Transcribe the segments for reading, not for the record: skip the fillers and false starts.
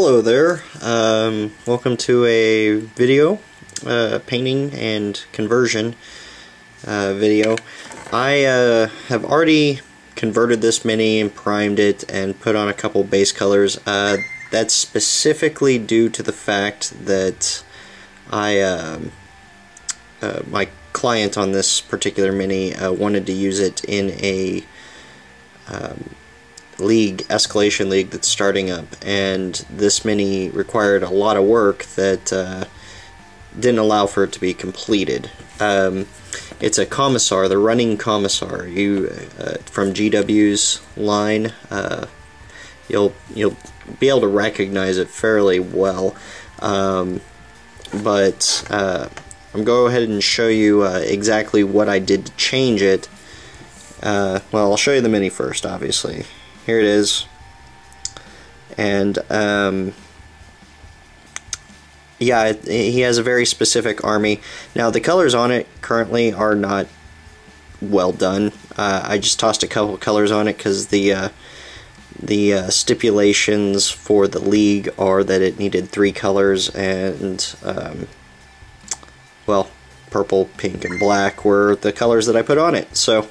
Hello there. Welcome to a video, painting and conversion video. I have already converted this mini and primed it and put on a couple base colors. That's specifically due to the fact that my client on this particular mini wanted to use it in a escalation league that's starting up, and this mini required a lot of work that didn't allow for it to be completed. It's a commissar, the running commissar. From GW's line, you'll be able to recognize it fairly well, but I'm going to go ahead and show you exactly what I did to change it. Well, I'll show you the mini first, obviously. Here it is, and yeah, he has a very specific army. Now the colors on it currently are not well done. I just tossed a couple colors on it because the stipulations for the league are that it needed 3 colors, and well, purple, pink, and black were the colors that I put on it. So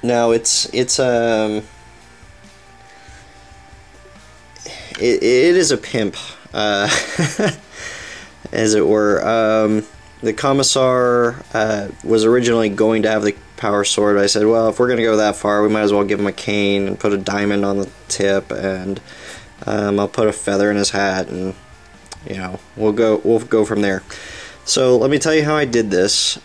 now it is a pimp, as it were. The commissar was originally going to have the power sword. I said, well, if we're going to go that far, we might as well give him a cane and put a diamond on the tip, and I'll put a feather in his hat, and you know, we'll go from there. So let me tell you how I did this.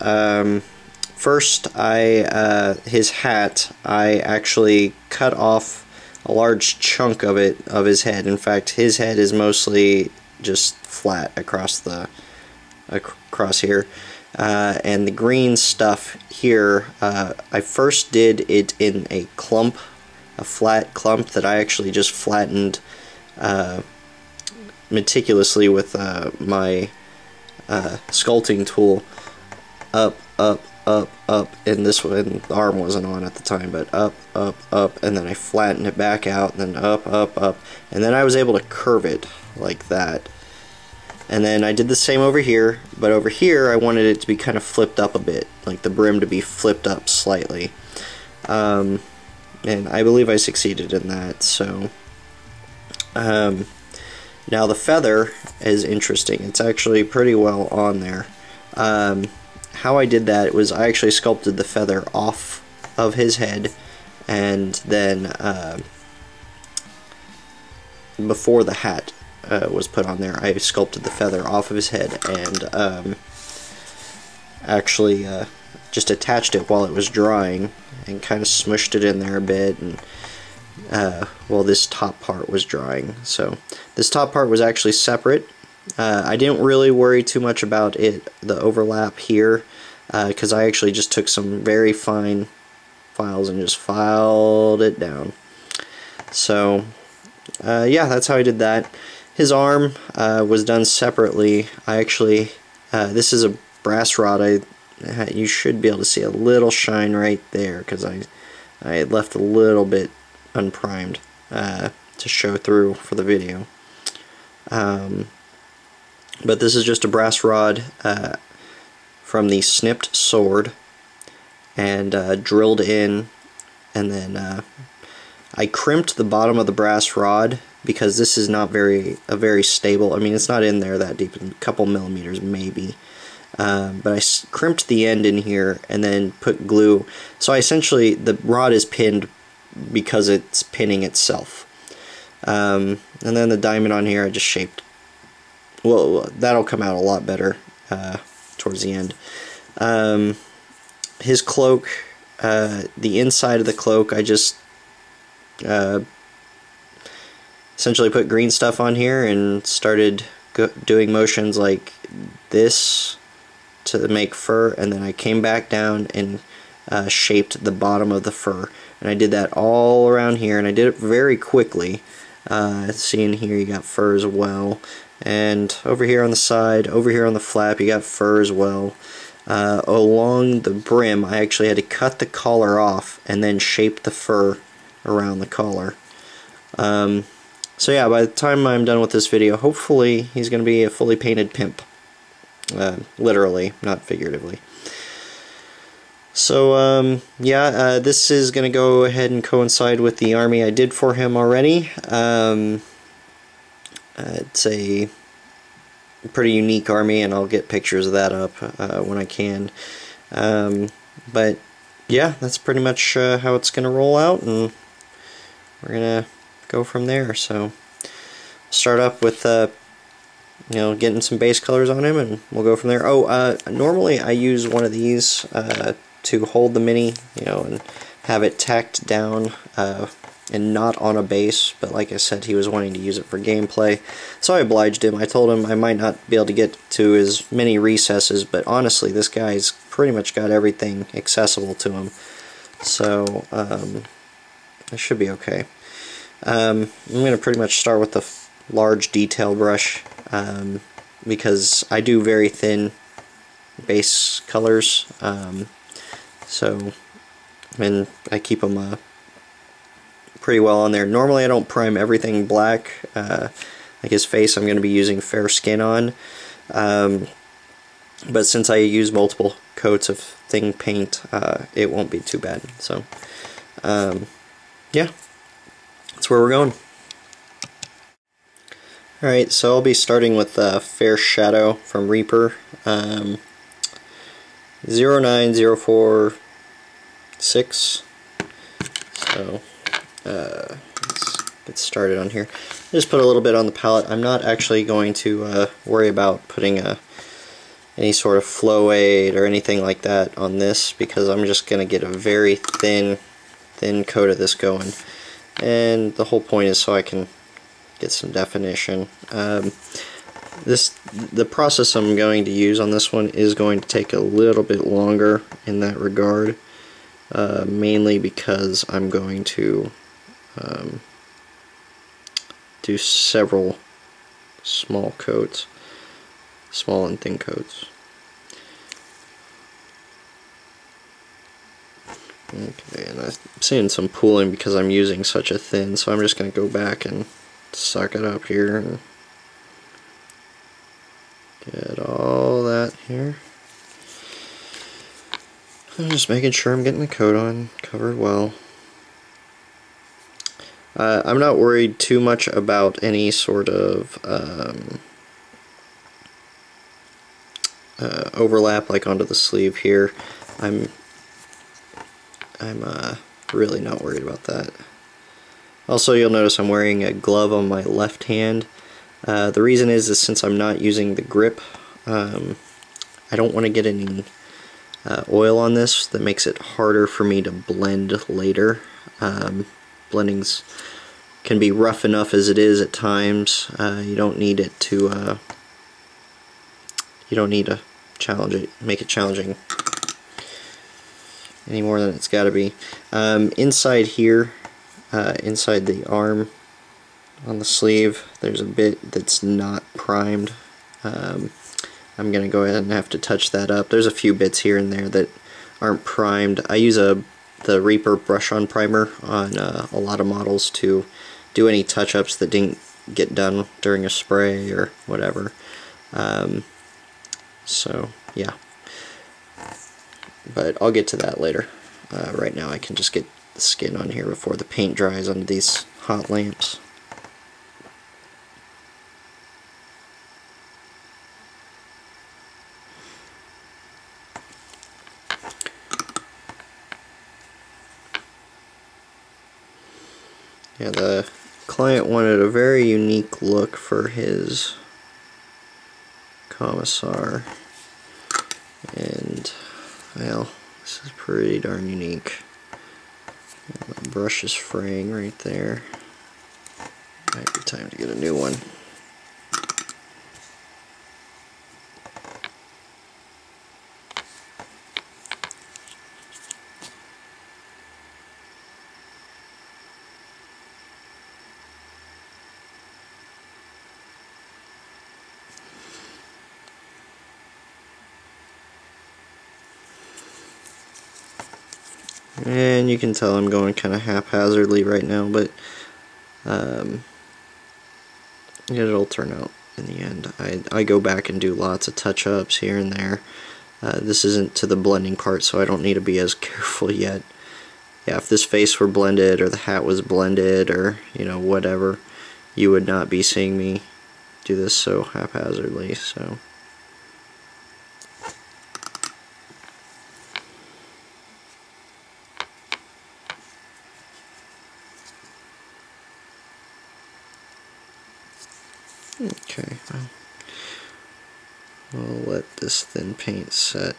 First, his hat, I actually cut off a large chunk of his head. In fact, his head is mostly just flat across here, and the green stuff here, I first did it in a flat clump that I actually just flattened meticulously with my sculpting tool, up, and this one, the arm wasn't on at the time, but up, and then I flattened it back out, and then up, and then I was able to curve it like that. And then I did the same over here, but over here I wanted it to be kind of flipped up a bit, like the brim to be flipped up slightly. And I believe I succeeded in that. So now the feather is interesting. It's actually pretty well on there. How I did that was I actually sculpted the feather off of his head, and then before the hat was put on there, I sculpted the feather off of his head and actually just attached it while it was drying and kind of smushed it in there a bit, and well, this top part was drying. So this top part was actually separate. I didn't really worry too much about the overlap here, because I actually just took some very fine files and just filed it down. So yeah, that's how I did that. His arm was done separately. I actually, this is a brass rod. You should be able to see a little shine right there because I had left a little bit unprimed to show through for the video. But this is just a brass rod from the snipped sword, and drilled in, and then I crimped the bottom of the brass rod because this is not very stable. I mean, it's not in there that deep, a couple millimeters maybe. But I crimped the end in here and then put glue. So essentially the rod is pinned because it's pinning itself. And then the diamond on here I just shaped. Well, that'll come out a lot better towards the end. His cloak, the inside of the cloak, I just essentially put green stuff on here and started doing motions like this to make fur, and then I came back down and shaped the bottom of the fur, and I did that all around here, and I did it very quickly. See in here you got fur as well, and over here on the side, over here on the flap you got fur as well. Along the brim I actually had to cut the collar off and then shape the fur around the collar. So yeah, by the time I'm done with this video, hopefully he's going to be a fully painted pimp. Literally, not figuratively. So yeah, this is going to go ahead and coincide with the army I did for him already. It's a pretty unique army, and I'll get pictures of that up when I can. But yeah, that's pretty much how it's going to roll out, and we're going to go from there. So start up with you know, getting some base colors on him, and we'll go from there. Oh, normally I use one of these to hold the mini, you know, and have it tacked down and not on a base, but like I said, he was wanting to use it for gameplay, so I obliged him. I told him I might not be able to get to as many recesses, but honestly, this guy's pretty much got everything accessible to him, so it should be okay. I'm going to pretty much start with the large detail brush, because I do very thin base colors, so and I keep them pretty well on there. Normally I don't prime everything black. Like his face I'm going to be using fair skin on, but since I use multiple coats of thin paint, it won't be too bad. So yeah, that's where we're going. Alright, so I'll be starting with Fair Shadow from Reaper, 09046. So let's get started on here. Just put a little bit on the palette. I'm not actually going to worry about putting any sort of flow aid or anything like that on this, because I'm just going to get a very thin coat of this going, and the whole point is so I can get some definition. The process I'm going to use on this one is going to take a little bit longer in that regard, mainly because I'm going to do several small coats, small and thin coats. Okay, and I'm seeing some pooling because I'm using such a thin, so I'm just going to go back and suck it up here and get all that here. I'm just making sure I'm getting the coat on, covered well. I'm not worried too much about any sort of overlap like onto the sleeve here. I'm really not worried about that. Also, you'll notice I'm wearing a glove on my left hand. The reason is since I'm not using the grip, I don't want to get any oil on this that makes it harder for me to blend later. Blendings can be rough enough as it is at times. You don't need it to challenge it, make it challenging any more than it's got to be. Inside here, inside the arm on the sleeve, there's a bit that's not primed. I'm going to go ahead and have to touch that up. There's a few bits here and there that aren't primed. I use the Reaper brush-on primer on a lot of models to do any touch-ups that didn't get done during a spray or whatever. So yeah, but I'll get to that later. Right now I can just get the skin on here before the paint dries on these hot lamps. Yeah, the client wanted a very unique look for his Commissar, and well, this is pretty darn unique. The brush is fraying right there. Might be time to get a new one. And you can tell I'm going kind of haphazardly right now, but It'll turn out in the end. I go back and do lots of touch-ups here and there. This isn't to the blending part, so I don't need to be as careful yet. Yeah, if this face were blended, or the hat was blended, or, you know, whatever, you would not be seeing me do this so haphazardly, so. Okay, I'll let this thin paint set.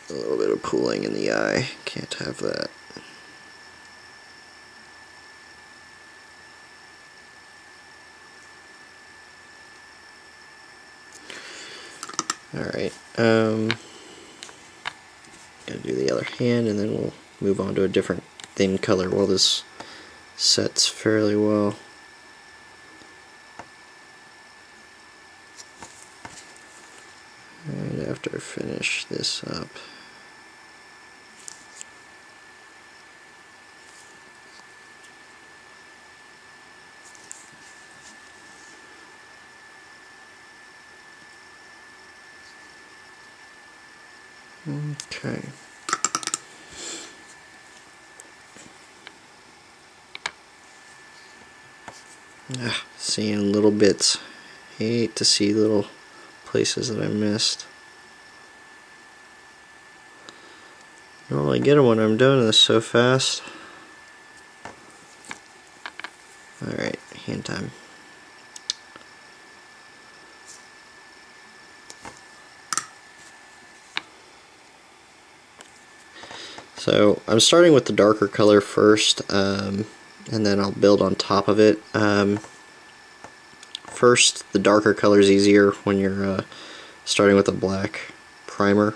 A little bit of pooling in the eye, can't have that. Alright, gotta do the other hand, and then we'll move on to a different thin color while this sets fairly well. Right after I finish this up. Okay. Seeing little bits. Hate to see little places that I missed. Normally get them when I'm doing this so fast. Alright, hand time. So I'm starting with the darker color first, and then I'll build on top of it. First, the darker color is easier when you're starting with a black primer.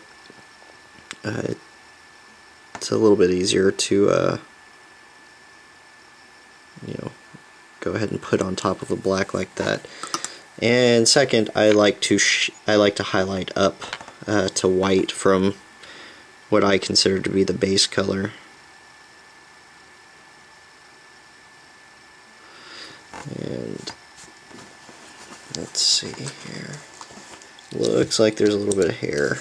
It's a little bit easier to you know, go ahead and put on top of a black like that. And second, I like to highlight up to white from what I consider to be the base color. And let's see here. Looks like there's a little bit of hair,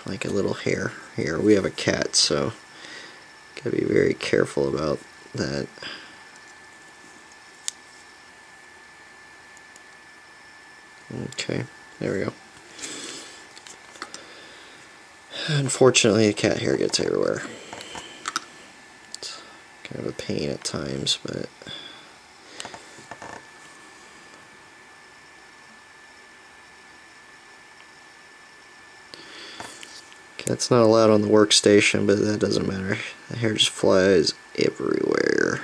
like a little hair here. We have a cat, so gotta be very careful about that. Okay, there we go. Unfortunately, the cat hair gets everywhere. It's kind of a pain at times, but cat's not allowed on the workstation, but that doesn't matter. The hair just flies everywhere.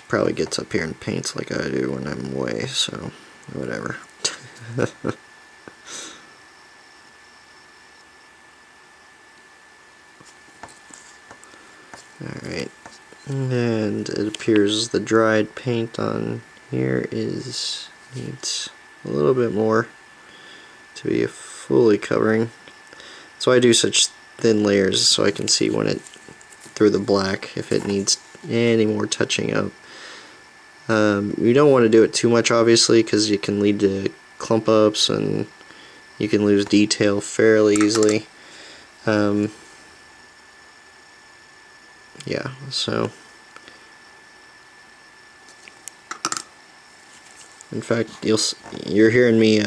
Probably gets up here and paints like I do when I'm away, so whatever. Alright, and it appears the dried paint on here needs a little bit more to be fully covering. So I do such thin layers so I can see when it through the black if it needs any more touching up. You don't want to do it too much, obviously, because you can lead to clump ups and you can lose detail fairly easily. Yeah, so in fact, you're hearing me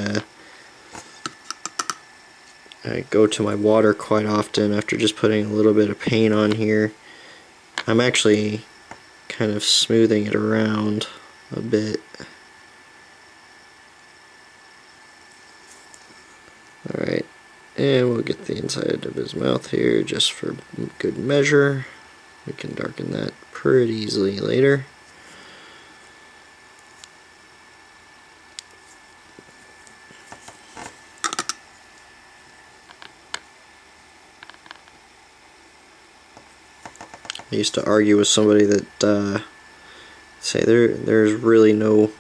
I go to my water quite often after just putting a little bit of paint on here. I'm actually kind of smoothing it around a bit. Alright, and we'll get the inside of his mouth here just for good measure. We can darken that pretty easily later. I used to argue with somebody that say there's really no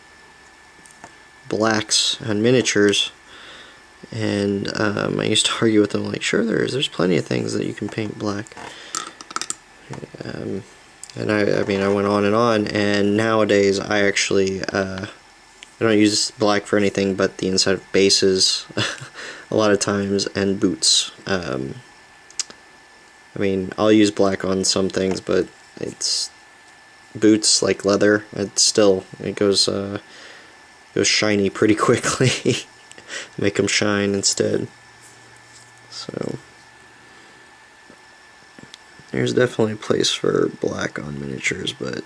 blacks on miniatures, and I used to argue with them like, sure there's plenty of things that you can paint black. And I mean, I went on, and nowadays I actually I don't use black for anything but the inside of bases a lot of times, and boots. I mean, I'll use black on some things, but it's boots like leather. It goes shiny pretty quickly. Make them shine instead. So there's definitely a place for black on miniatures, but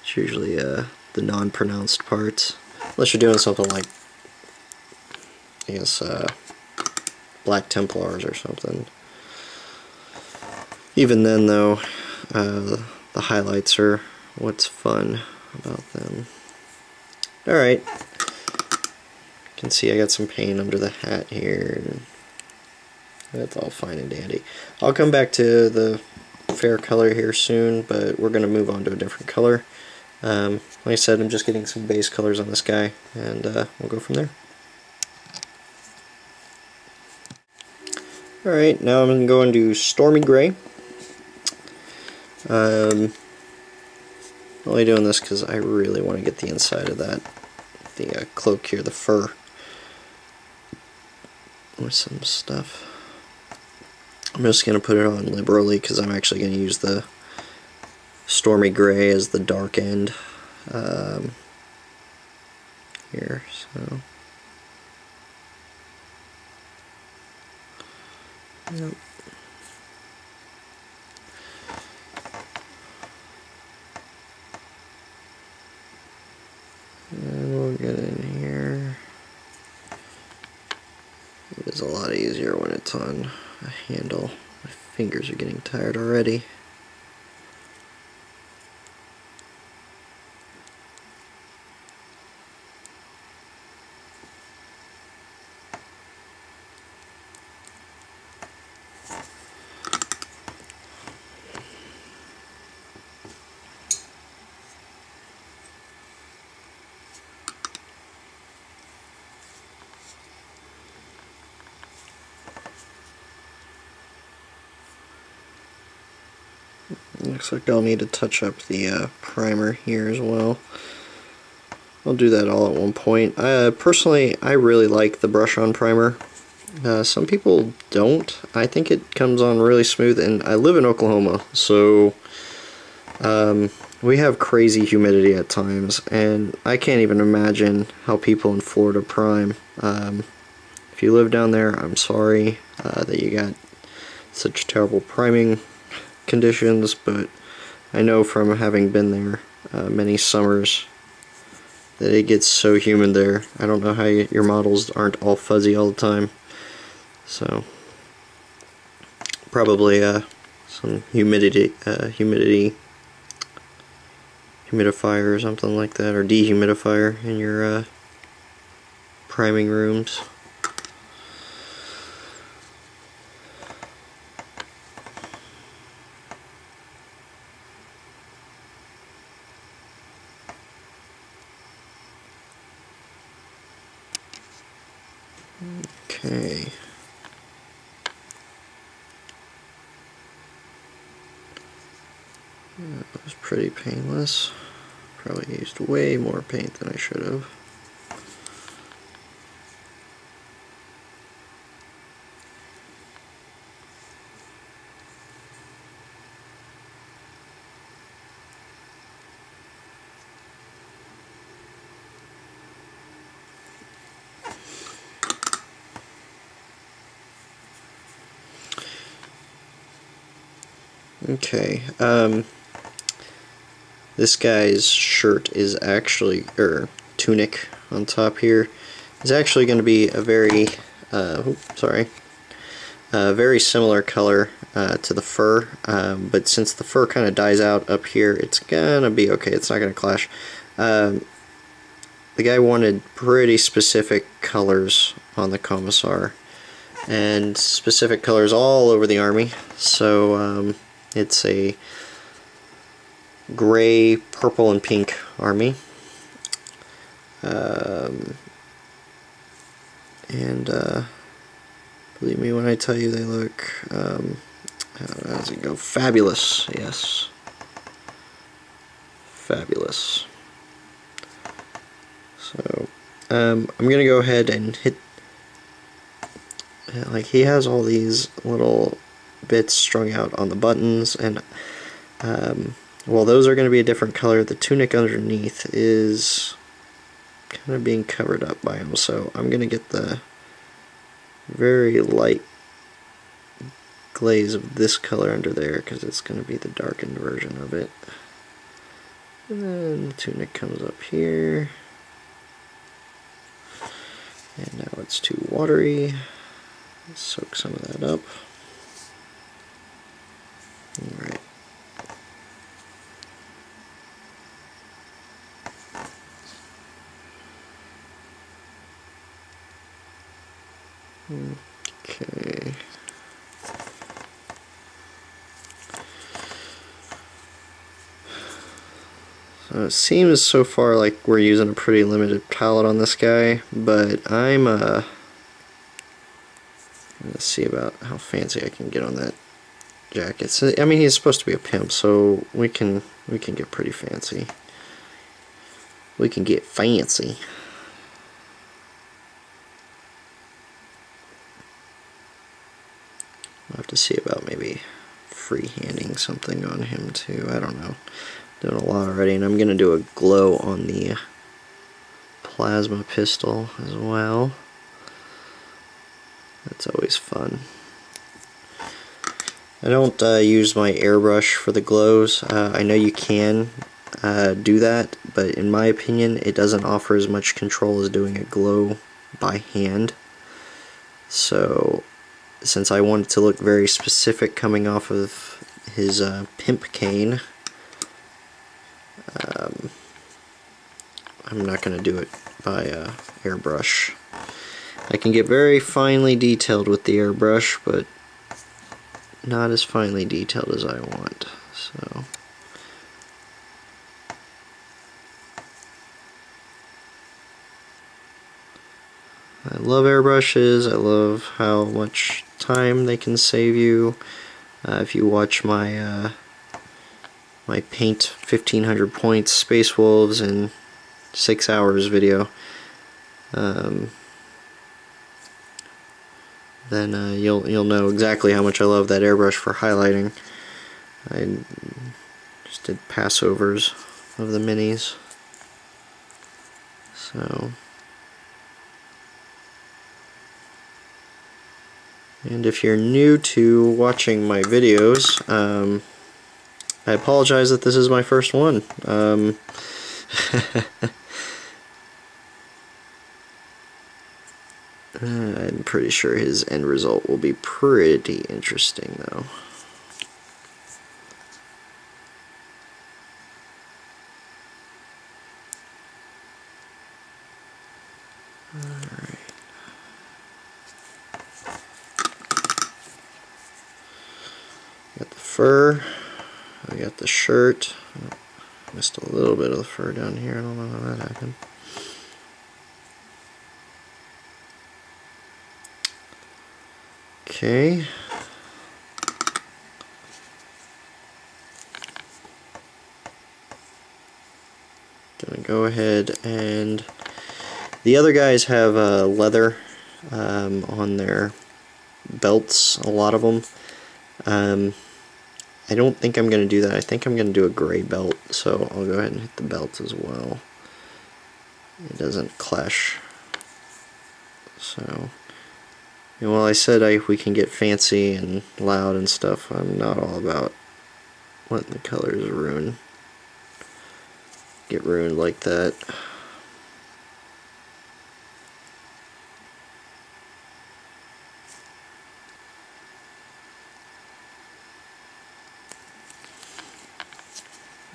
it's usually the non-pronounced parts, unless you're doing something like, I guess, Black Templars or something. Even then, though, the highlights are what's fun about them. Alright, you can see I got some paint under the hat here, and that's all fine and dandy. I'll come back to the fair color here soon, but we're going to move on to a different color. Like I said, I'm just getting some base colors on this guy, and we'll go from there. Alright, now I'm going to go into Stormy Gray. Only doing this because I really want to get the inside of that, the cloak here, the fur, with some stuff. I'm just going to put it on liberally because I'm actually going to use the Stormy Gray as the dark end here. So, yep. And we'll get in here. It is a lot easier when it's on a handle. My fingers are getting tired already. Looks like I'll need to touch up the primer here as well. I'll do that all at one point. Personally, I really like the brush-on primer. Some people don't. I think it comes on really smooth, and I live in Oklahoma, so we have crazy humidity at times, and I can't even imagine how people in Florida prime. If you live down there, I'm sorry that you got such terrible priming conditions, but I know from having been there many summers that it gets so humid there. I don't know how your models aren't all fuzzy all the time, so probably some humidifier or something like that, or dehumidifier in your priming rooms. Okay. That was pretty painless. Probably used way more paint than I should have. Okay, this guy's shirt is actually, or tunic on top here, is actually going to be a very, very similar color to the fur, but since the fur kind of dies out up here, it's gonna be okay. It's not gonna clash. The guy wanted pretty specific colors on the Commissar, and specific colors all over the army, so it's a gray, purple, and pink army, And believe me when I tell you they look, how does it go? Fabulous, yes. Fabulous. So, I'm going to go ahead and hit, like, he has all these little bits strung out on the buttons, and well, those are going to be a different color. The tunic underneath is kind of being covered up by him, so I'm going to get the very light glaze of this color under there because it's going to be the darkened version of it. And then the tunic comes up here, and now it's too watery. Let's soak some of that up. Alright. Okay. So it seems so far like we're using a pretty limited palette on this guy, but I'm gonna see about how fancy I can get on that jacket. So, I mean, he's supposed to be a pimp, so we can get pretty fancy. We can get fancy. I'll have to see about maybe freehanding something on him too. I don't know. Doing a lot already, and I'm gonna do a glow on the plasma pistol as well. That's always fun. I don't use my airbrush for the glows. I know you can do that, but in my opinion it doesn't offer as much control as doing a glow by hand. So since I want it to look very specific coming off of his pimp cane, I'm not going to do it by airbrush. I can get very finely detailed with the airbrush, but not as finely detailed as I want. So I love airbrushes. I love how much time they can save you. If you watch my my paint 1500 points Space Wolves in 6 hours video, then you'll know exactly how much I love that airbrush for highlighting. I just did passovers of the minis. So, and if you're new to watching my videos, I apologize that this is my first one. I'm pretty sure his end result will be pretty interesting though. Alright. Got the fur, I got the shirt. Oh, missed a little bit of the fur down here, I don't know how that happened. Okay. Gonna go ahead and the other guys have leather on their belts, a lot of them. I don't think I'm gonna do that. I think I'm gonna do a gray belt, so I'll go ahead and hit the belt as well. It doesn't clash. So, and while I said we can get fancy and loud and stuff, I'm not all about letting the colors get ruined like that.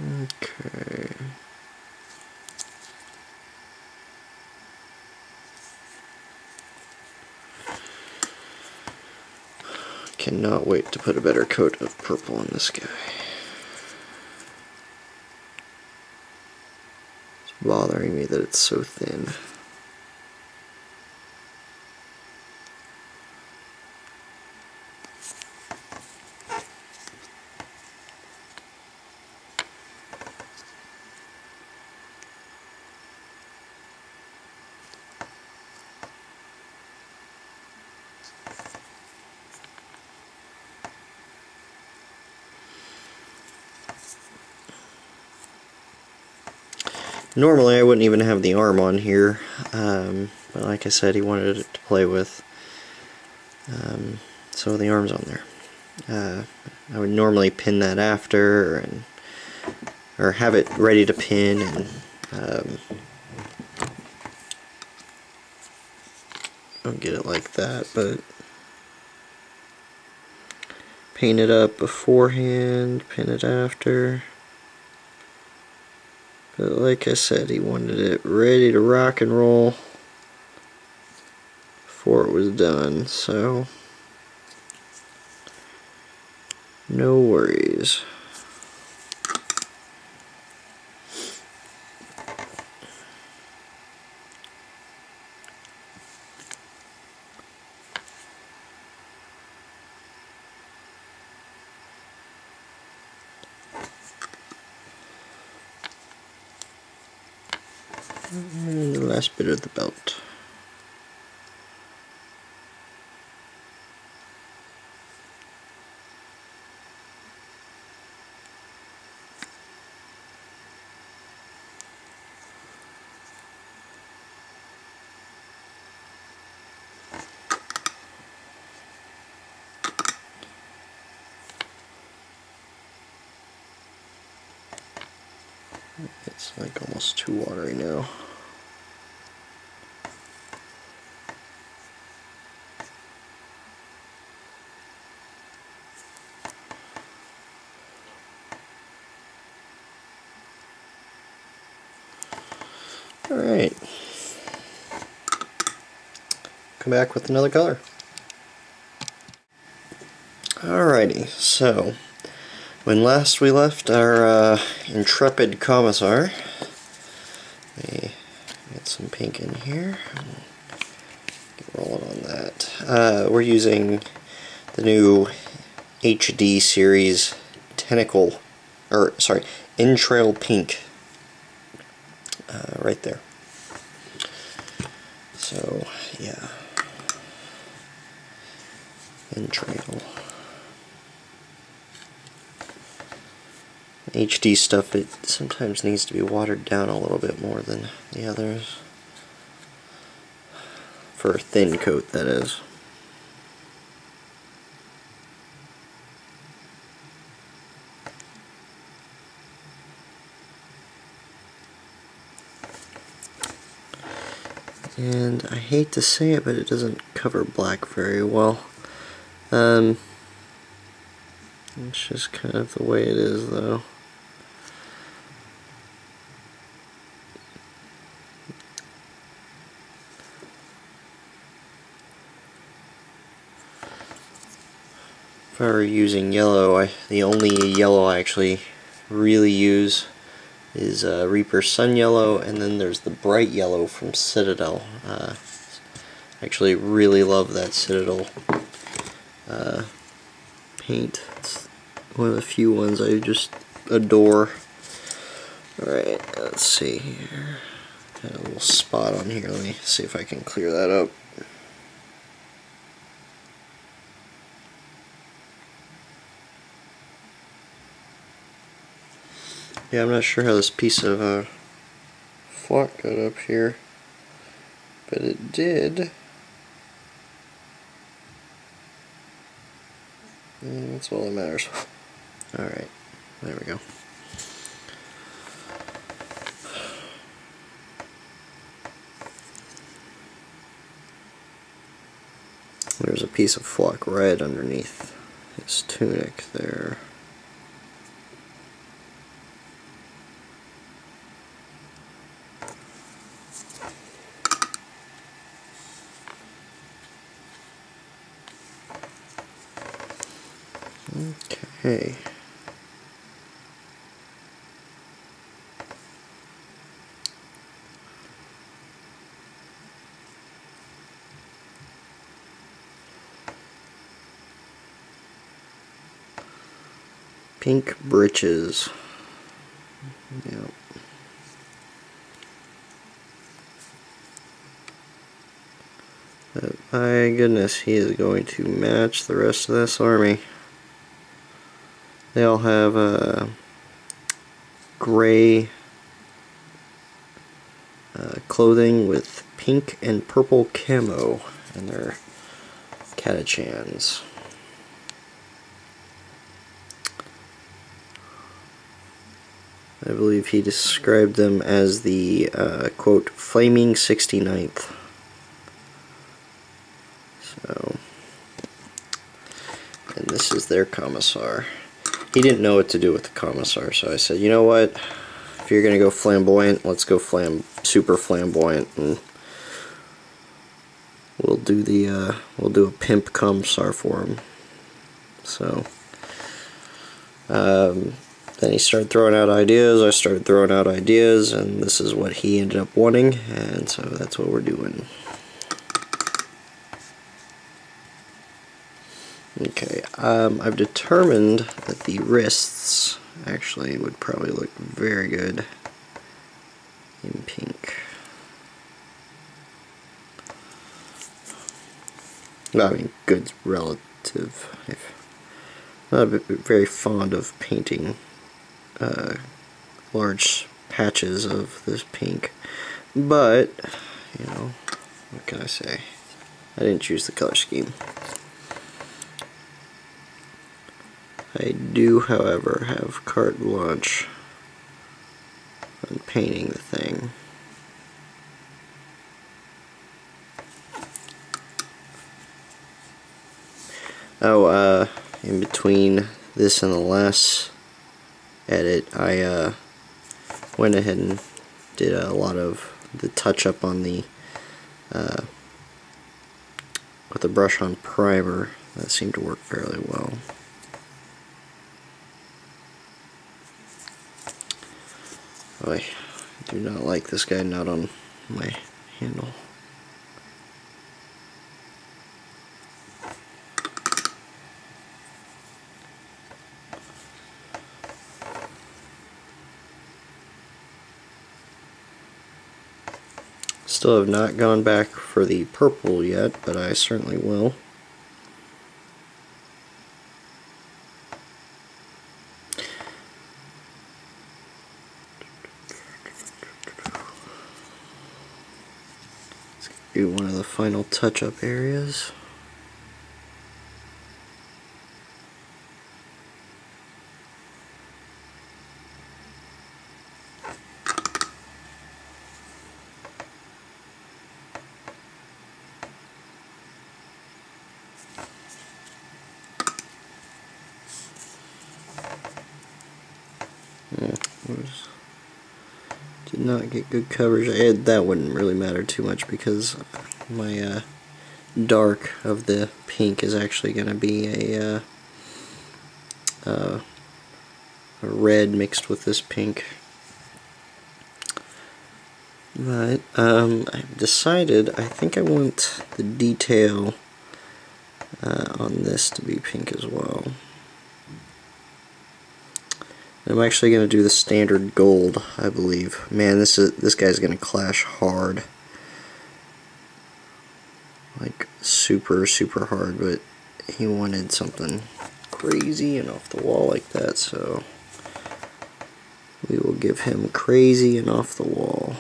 Okay. Cannot wait to put a better coat of purple on this guy. It's bothering me that it's so thin. Normally I wouldn't even have the arm on here, but like I said, he wanted it to play with, so the arm's on there. I would normally pin that after, or have it ready to pin, and I'll get it like that, but paint it up beforehand, pin it after. But like I said, he wanted it ready to rock and roll before it was done, so no worries. And the last bit of the belt. It's like almost too watery now. Alright. Come back with another color. Alrighty, so when last we left our intrepid commissar, we get some pink in here. Get rolling on that. We're using the new HD series Entrail Pink. Right there. So, yeah. Entrail. HD stuff, it sometimes needs to be watered down a little bit more than the others. For a thin coat, that is. And I hate to say it, but it doesn't cover black very well. It's just kind of the way it is, though. If I were using yellow, the only yellow I actually really use is Reaper Sun Yellow, and then there's the bright yellow from Citadel. I actually really love that Citadel paint. It's one of the few ones I just adore. Alright, let's see here. Got a little spot on here. Let me see if I can clear that up. Yeah, I'm not sure how this piece of flock got up here, but it did. And that's all that matters. Alright, there we go. There's a piece of flock right underneath his tunic there. Okay. Pink breeches. Yep. But my goodness, he is going to match the rest of this army. They all have gray clothing with pink and purple camo, and they're catachans. I believe he described them as the quote, flaming 69th. So, and this is their commissar. He didn't know what to do with the commissar, so I said, you know what, if you're gonna go flamboyant, let's go super flamboyant, and we'll do a pimp commissar for him. So then he started throwing out ideas, I started throwing out ideas, and this is what he ended up wanting, and so that's what we're doing. Okay, I've determined that the wrists actually would probably look very good in pink. I mean, good's relative. I'm not very fond of painting large patches of this pink, but, you know, what can I say? I didn't choose the color scheme. I do, however, have carte blanche on painting the thing. Oh, in between this and the last edit, I went ahead and did a lot of the touch-up on the with the brush on primer. That seemed to work fairly well. Boy, I do not like this guy not on my handle. Still have not gone back for the purple yet, but I certainly will. Let's do one of the final touch-up areas. Did not get good coverage. That wouldn't really matter too much because my dark of the pink is actually going to be a red mixed with this pink. But I've decided I think I want the detail on this to be pink as well. I'm actually going to do the standard gold, I believe. Man, this guy's going to clash hard. Like, super hard, but he wanted something crazy and off the wall like that, so we will give him crazy and off the wall.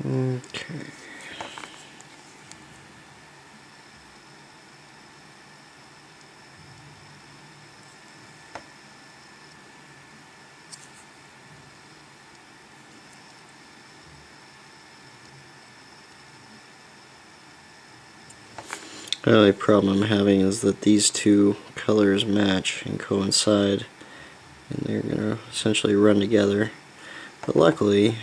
Okay. The only problem I'm having is that these two colors match and coincide, and they're going to essentially run together. But luckily,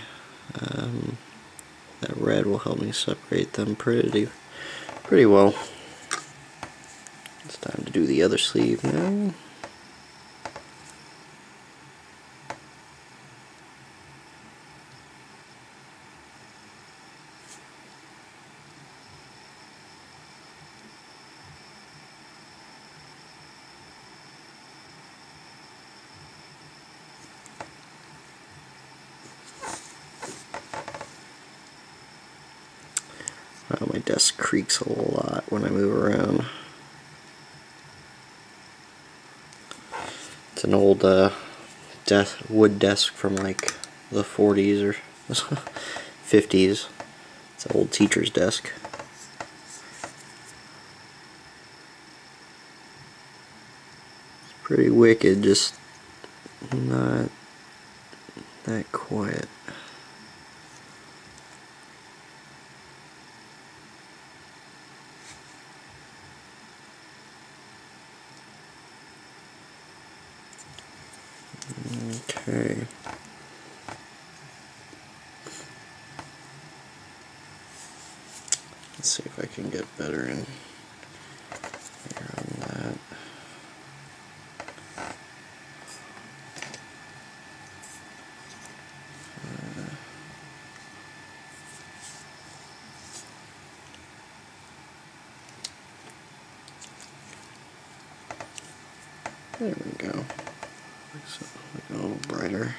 that red will help me separate them pretty well. It's time to do the other sleeve now. My desk creaks a lot when I move around. It's an old wood desk from like the 40s or 50s. It's an old teacher's desk. It's pretty wicked, just not that quiet. Okay. Let's see if I can get better in here on that. There we go. So, a little brighter.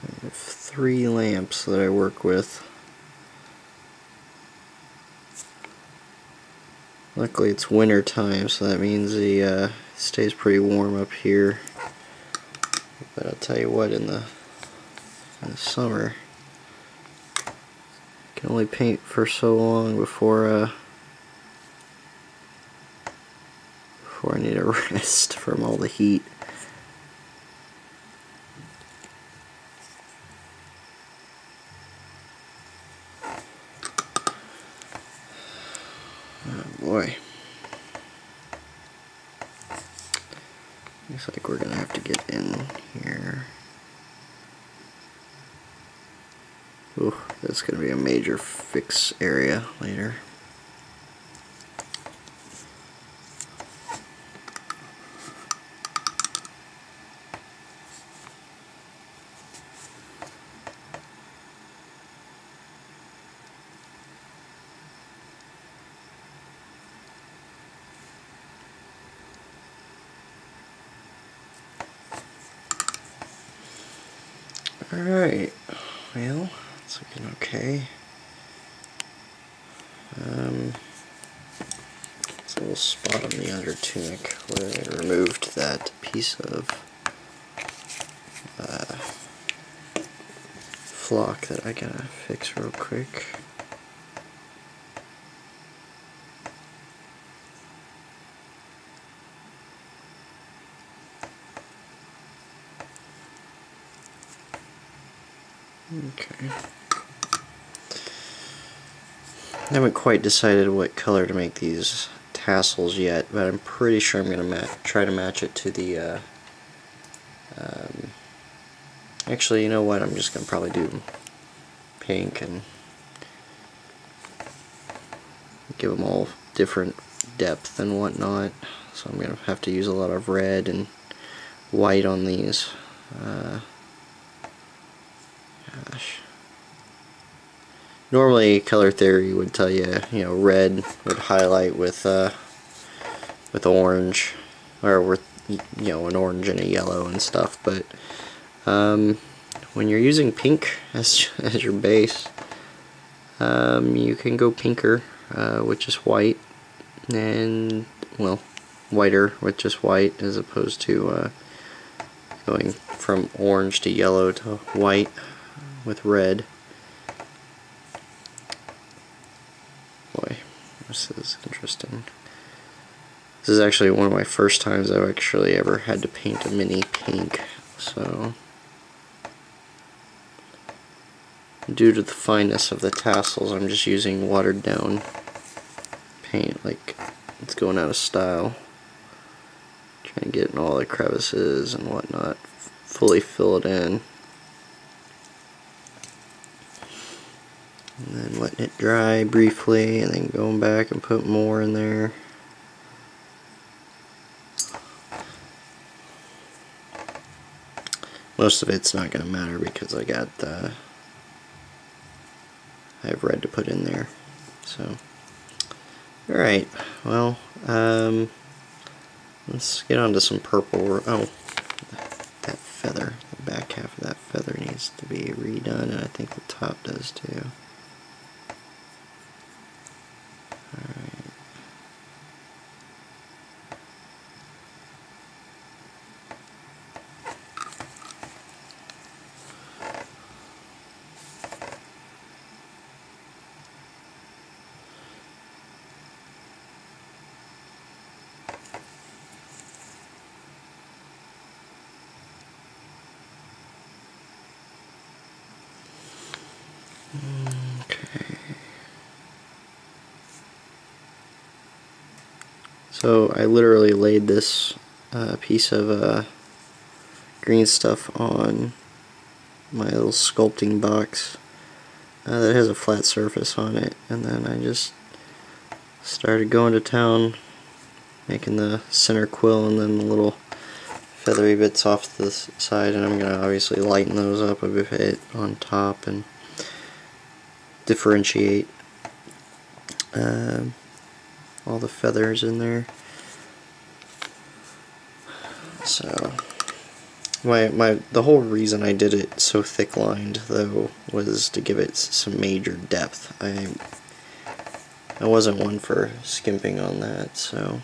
I have 3 lamps that I work with. Luckily it's winter time, so that means the stays pretty warm up here. But I'll tell you what, in the summer, I can only paint for so long before I need a rest from all the heat. Oh boy. Looks like we're gonna have to get in here. Ooh, that's gonna be a major fix area later. Alright, well, it's looking okay. There's a little spot on the under tunic where I removed that piece of flock that I gotta fix real quick. Okay. I haven't quite decided what color to make these tassels yet, but I'm pretty sure I'm going to try to match it to the actually, you know what, I'm just going to probably do pink and give them all different depth and whatnot. So I'm going to have to use a lot of red and white on these. Gosh. Normally, color theory would tell you, red would highlight with orange, or with an orange and a yellow and stuff. But when you're using pink as your base, you can go pinker, with just white, and well, whiter with just white, as opposed to going from orange to yellow to white with red. Boy, this is interesting. This is actually one of my first times I've actually ever had to paint a mini pink, so due to the fineness of the tassels, I'm just using watered down paint, like it's going out of style. Trying to get in all the crevices and whatnot, fully fill it in. And then letting it dry briefly, and then going back and put more in there. Most of it's not going to matter because I have red to put in there. So, alright, well, let's get on to some purple. Oh, that feather, the back half of that feather needs to be redone, and I think the top does too. Alright. Okay. So I literally laid this piece of green stuff on my little sculpting box that has a flat surface on it, and then I just started going to town making the center quill and then the little feathery bits off the side, and I'm going to obviously lighten those up a bit on top and differentiate all the feathers in there. So the whole reason I did it so thick lined though was to give it some major depth. I wasn't one for skimping on that, so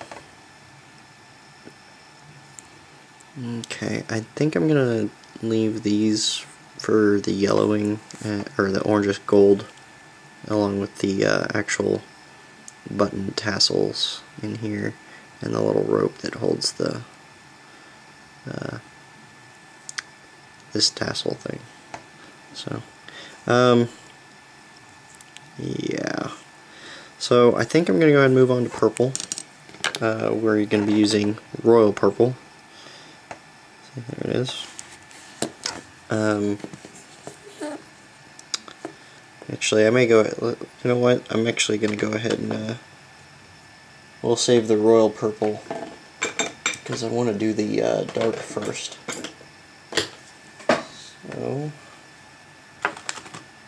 okay, I think I'm gonna leave these for the yellowing or the orangish gold along with the actual button tassels in here and the little rope that holds the this tassel thing. So yeah, so I think I'm gonna go ahead and move on to purple. We're gonna be using royal purple. There it is. Actually, I may go, you know what, I'm actually going to go ahead and we'll save the royal purple because I want to do the dark first. So,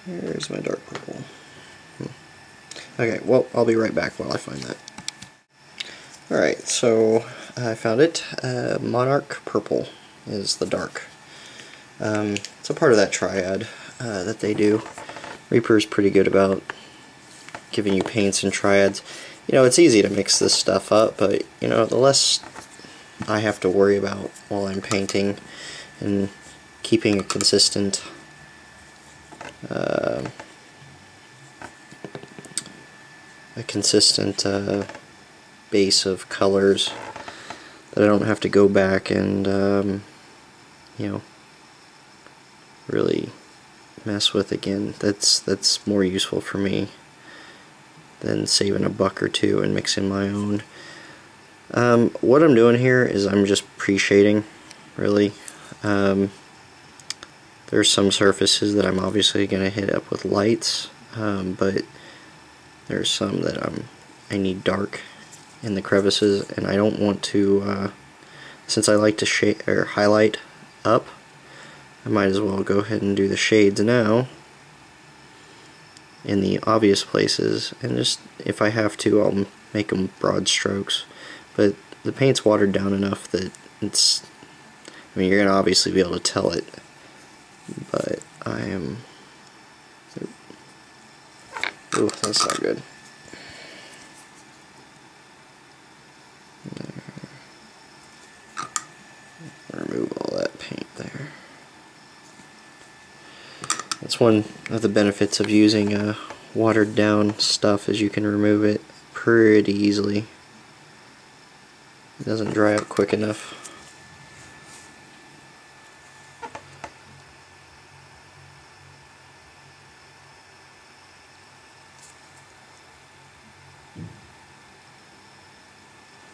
here's my dark purple. Okay, well, I'll be right back while I find that. Alright, so I found it. Monarch purple is the dark. It's a part of that triad that they do. Reaper's pretty good about giving you paints and triads. You know, it's easy to mix this stuff up, but you know, the less I have to worry about while I'm painting and keeping a consistent base of colors, that I don't have to go back and you know, really mess with again. That's more useful for me than saving a buck or two and mixing my own. What I'm doing here is I'm just pre-shading, really. There's some surfaces that I'm obviously going to hit up with lights, but there's some that I need dark in the crevices, and I don't want to, since I like to shade or highlight up, I might as well go ahead and do the shades now in the obvious places, and just, if I have to, I'll make them broad strokes. But the paint's watered down enough that it's, I mean, you're going to obviously be able to tell it, but I am, ooh, that's not good. Remove all that paint there. That's one of the benefits of using watered down stuff, is you can remove it pretty easily. It doesn't dry up quick enough.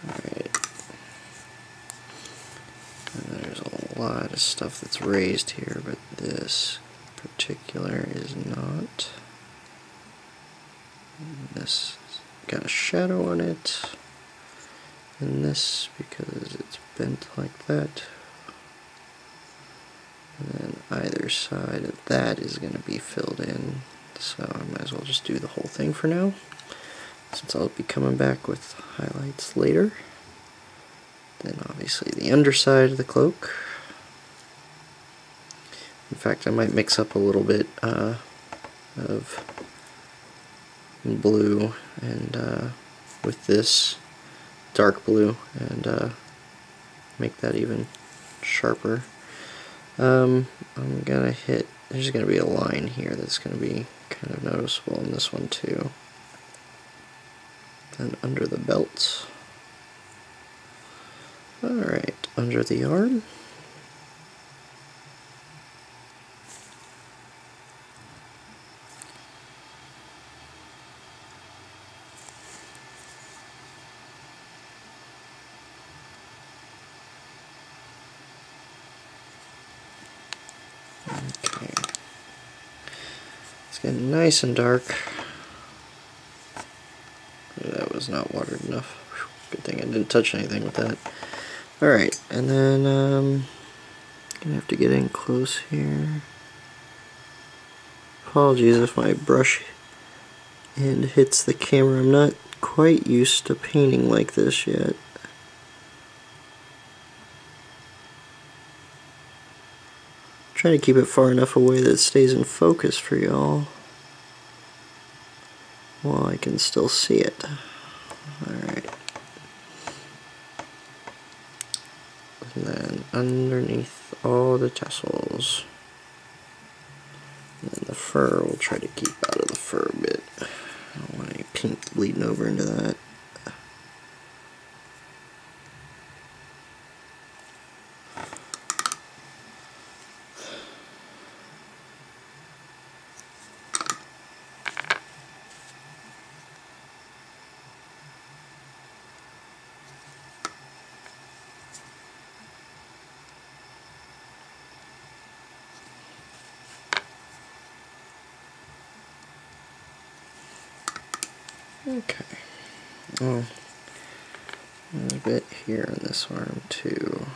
Alright. And there's a lot of stuff that's raised here, but this particular is not. This got a shadow on it, and this because it's bent like that. And then either side of that is going to be filled in, so I might as well just do the whole thing for now, since I'll be coming back with highlights later. Then obviously the underside of the cloak. In fact, I might mix up a little bit of blue and with this dark blue and make that even sharper. I'm gonna hit, there's gonna be a line here that's gonna be kind of noticeable in this one too. Then under the belt. Alright, under the arm. Okay. It's getting nice and dark. That was not watered enough. Good thing I didn't touch anything with that. Alright, and then gonna have to get in close here. Apologies if my brush end hits the camera. I'm not quite used to painting like this yet. Trying to keep it far enough away that it stays in focus for y'all while I can still see it. Alright. And then underneath all the tassels. And then the fur, we'll try to keep out of the fur a bit. I don't want any pink bleeding over into that. Okay. Oh, there's a bit here on this arm too.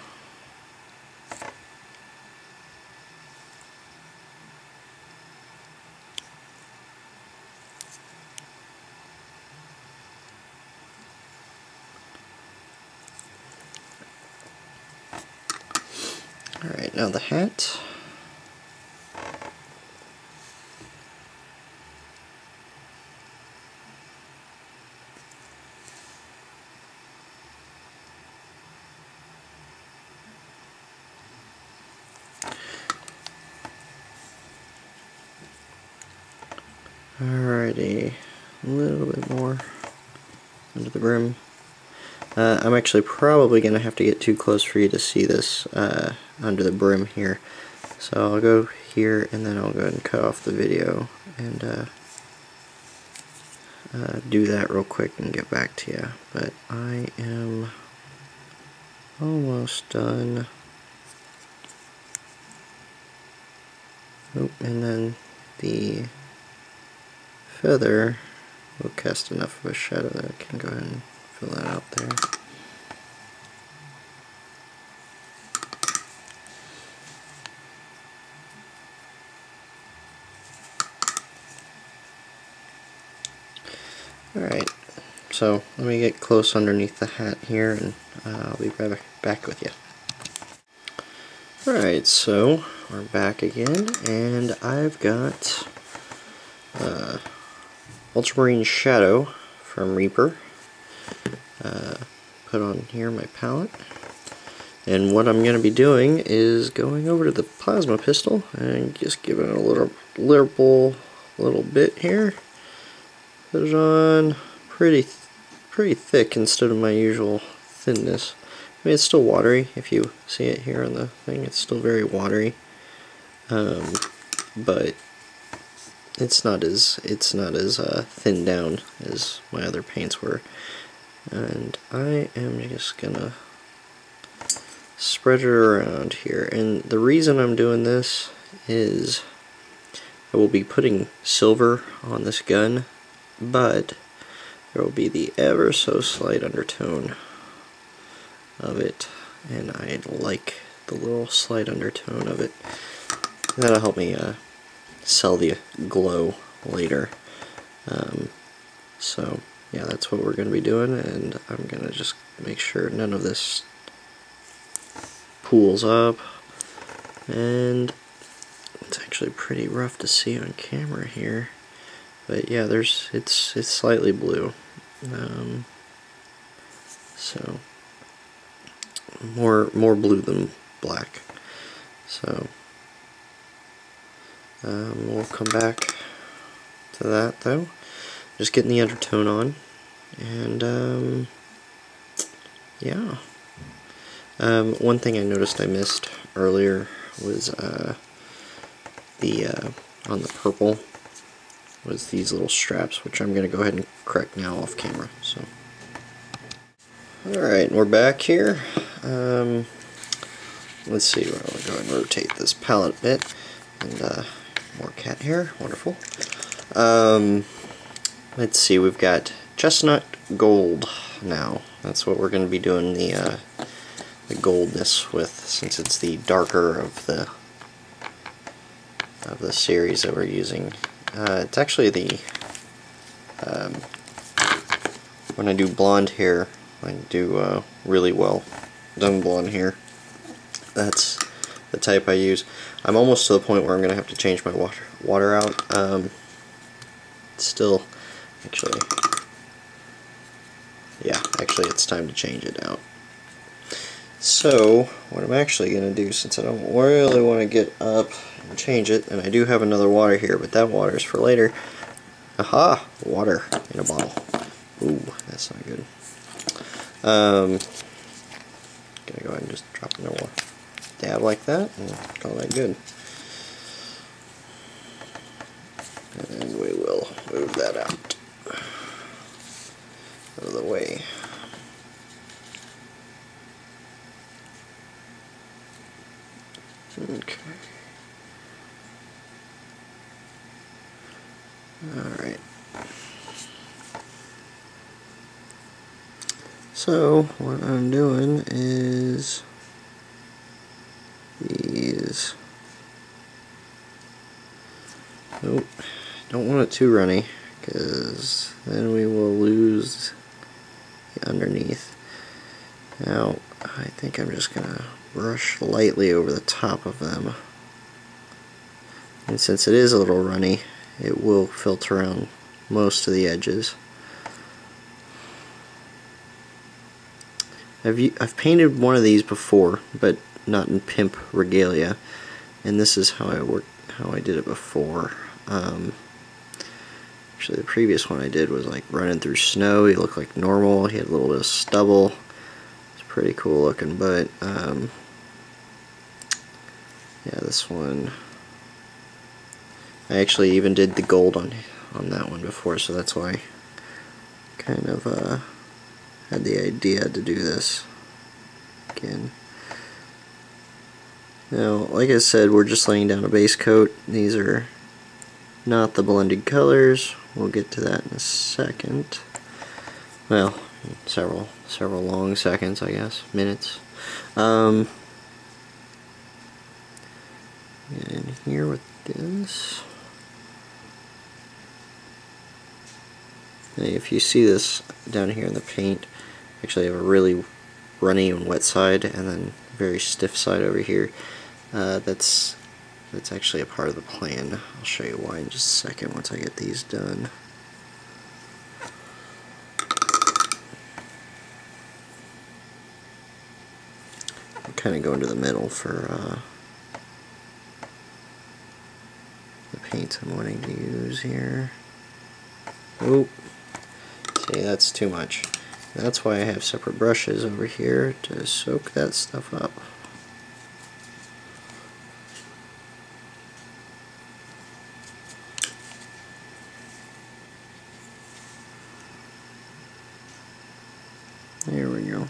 Alright, now the hat. Alrighty, a little bit more under the brim. I'm actually probably going to have to get too close for you to see this under the brim here. So I'll go here and then I'll go ahead and cut off the video and do that real quick and get back to you. But I am almost done. Oh, and then the feather will cast enough of a shadow that I can go ahead and fill that out there. Alright, so let me get close underneath the hat here and I'll be right back with you. Alright, so we're back again and I've got Ultramarine Shadow from Reaper put on here my palette, and what I'm going to be doing is going over to the plasma pistol and just giving it a little bit here. Put it on pretty thick instead of my usual thinness. I mean, it's still watery. If you see it here on the thing, it's still very watery, but it's not as thinned down as my other paints were. And I am just gonna spread it around here. And the reason I'm doing this is I will be putting silver on this gun, but there will be the ever so slight undertone of it, and I like the little slight undertone of it. That'll help me sell the glow later. So yeah, that's what we're going to be doing, and I'm going to just make sure none of this pools up. And it's actually pretty rough to see on camera here, but yeah, it's slightly blue. So more blue than black. So we'll come back to that though. Just getting the undertone on, and yeah. One thing I noticed I missed earlier was on the purple was these little straps, which I'm going to go ahead and correct now off camera. So, alright, we're back here. Let's see, I'll go ahead and rotate this palette a bit, and more cat hair, wonderful. Let's see, we've got chestnut gold now. That's what we're going to be doing the goldness with, since it's the darker of the series that we're using. It's actually the when I do blonde hair, I do really well done blonde hair. That's the type I use. I'm almost to the point where I'm gonna have to change my water out. Still, actually, yeah, actually it's time to change it out. So what I'm actually going to do, since I don't really want to get up and change it, and I do have another water here, but that water is for later. Aha! Water in a bottle. Ooh, that's not good. Gonna go ahead and just drop in a dab like that, and call that good. And we will move that out of the way. Okay. Alright. So, what I'm doing is these. Nope. Don't want it too runny, because then we will lose the underneath. Now, I think I'm just going to brush lightly over the top of them. And since it is a little runny, it will filter around most of the edges. I've painted one of these before, but not in Pimp Regalia, and this is how I did it before. Actually, the previous one I did was like running through snow. He looked like normal. He had a little bit of stubble. It's pretty cool looking, but yeah, this one, I actually even did the gold on that one before, so that's why I kind of had the idea to do this again. Now, like I said, we're just laying down a base coat. These are not the blended colors. We'll get to that in a second. Well, several long seconds, I guess, minutes. And here with this, now if you see this down here in the paint, actually I have a really runny and wet side, and then very stiff side over here. That's actually a part of the plan. I'll show you why in just a second once I get these done. I'm kind of going to the middle for the paints I'm wanting to use here. Oop. See, that's too much. That's why I have separate brushes over here to soak that stuff up. There we go.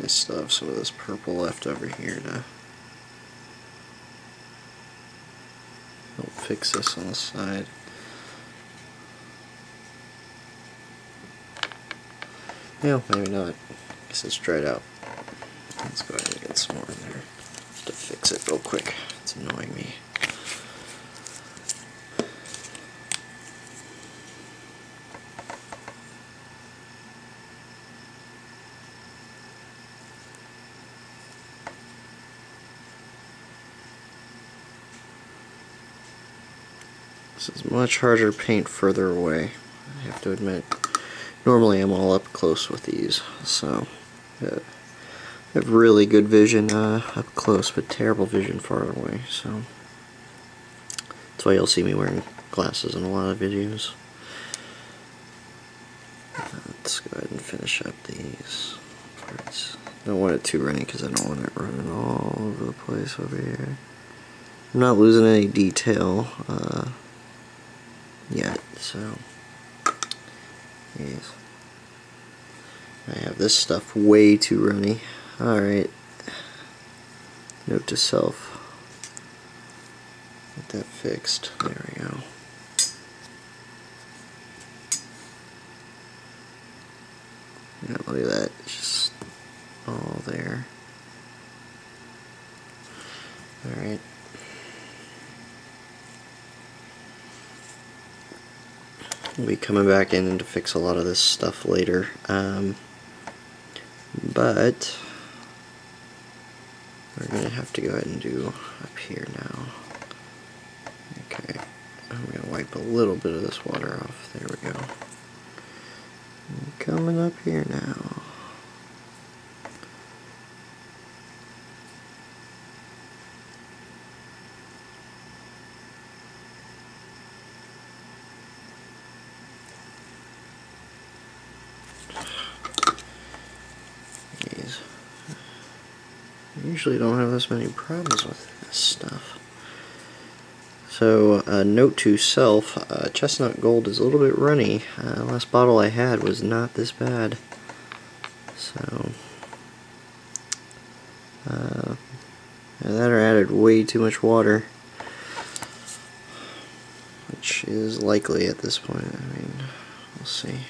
I still have some of this purple left over here to help fix this on the side. Yeah, maybe not. I guess it's dried out. Let's go ahead and get some more in there to fix it real quick. It's annoying me. This is much harder to paint further away, I have to admit. Normally I'm all up close with these, so I have really good vision up close, but terrible vision far away, so that's why you'll see me wearing glasses in a lot of videos. Let's go ahead and finish up these parts. Don't want it too runny because I don't want it running all over the place over here. I'm not losing any detail yet, so yes. I have this stuff way too runny. Alright, note to self, get that fixed. There we go. Yeah, look at that, it's just all there. Alright. We'll be coming back in to fix a lot of this stuff later, but we're going to have to go ahead and do up here now. Okay, I'm going to wipe a little bit of this water off. There we go. Coming up here now. I usually don't have this many problems with this stuff. So, note to self, chestnut gold is a little bit runny. Last bottle I had was not this bad. So, that or added way too much water, which is likely at this point. I mean, we'll see.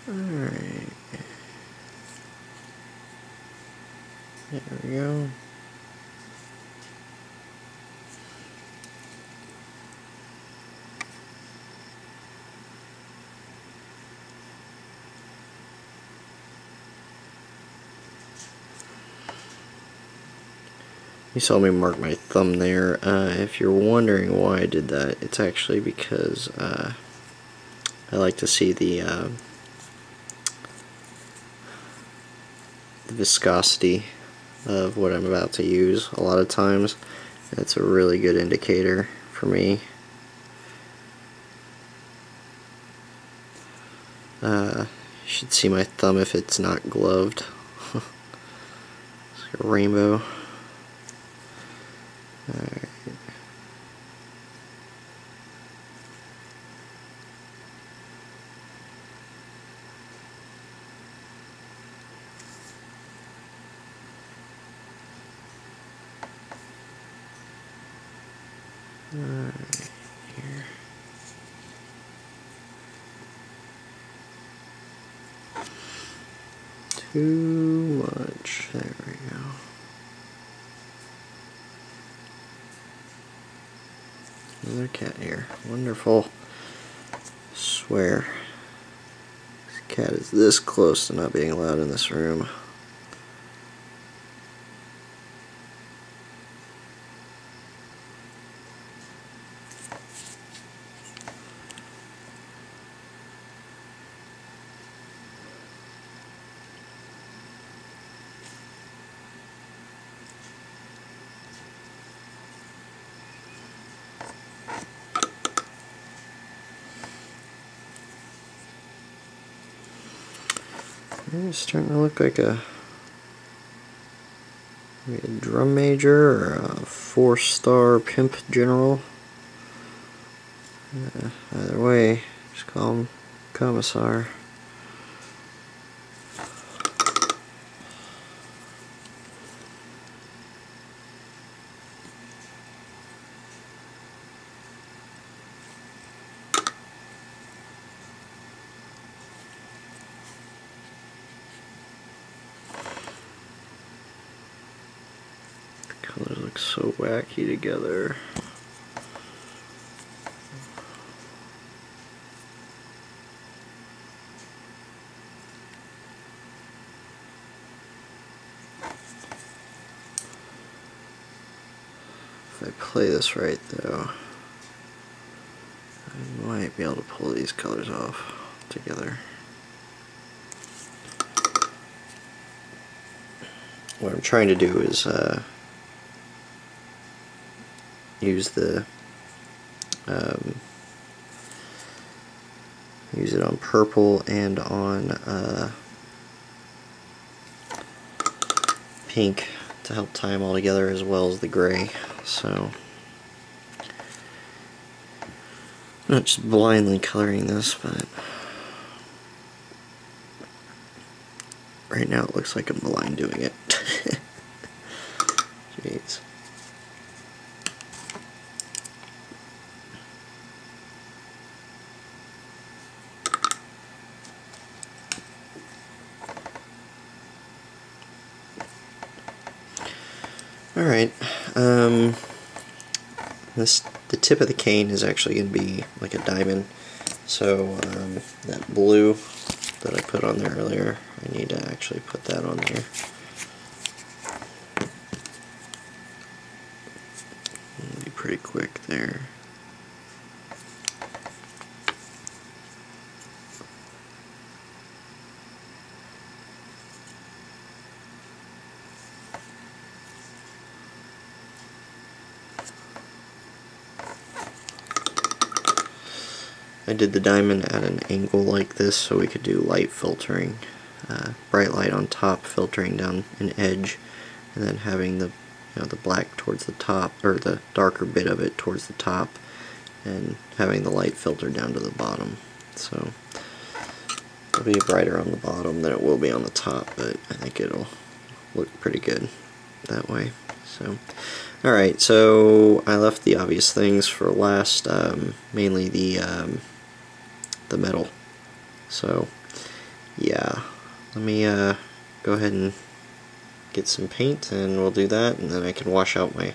Alright, there we go. You saw me mark my thumb there. If you're wondering why I did that, it's actually because I like to see the viscosity of what I'm about to use a lot of times. It's a really good indicator for me. You should see my thumb if it's not gloved. It's like a rainbow. Alright. Alright, here. Too much. There we go. Another cat here. Wonderful. Swear. This cat is this close to not being allowed in this room. It's starting to look like maybe a drum major or a 4-star pimp general. Either way, just call him Commissar. Colors look so wacky together. If I play this right though, I might be able to pull these colors off together. What I'm trying to do is use it on purple and on pink to help tie them all together, as well as the gray. So I'm not just blindly coloring this, but right now it looks like I'm blind doing it. Jeez. Alright, the tip of the cane is actually going to be like a diamond, so that blue that I put on there earlier, I need to actually put that on there. It'll be pretty quick there. I did the diamond at an angle like this so we could do light filtering, bright light on top filtering down an edge, and then having the the black towards the top, or the darker bit of it towards the top, and having the light filter down to the bottom. So it'll be brighter on the bottom than it will be on the top, but I think it'll look pretty good that way. So alright, so I left the obvious things for last, mainly the metal. So yeah, let me go ahead and get some paint and we'll do that, and then I can wash out my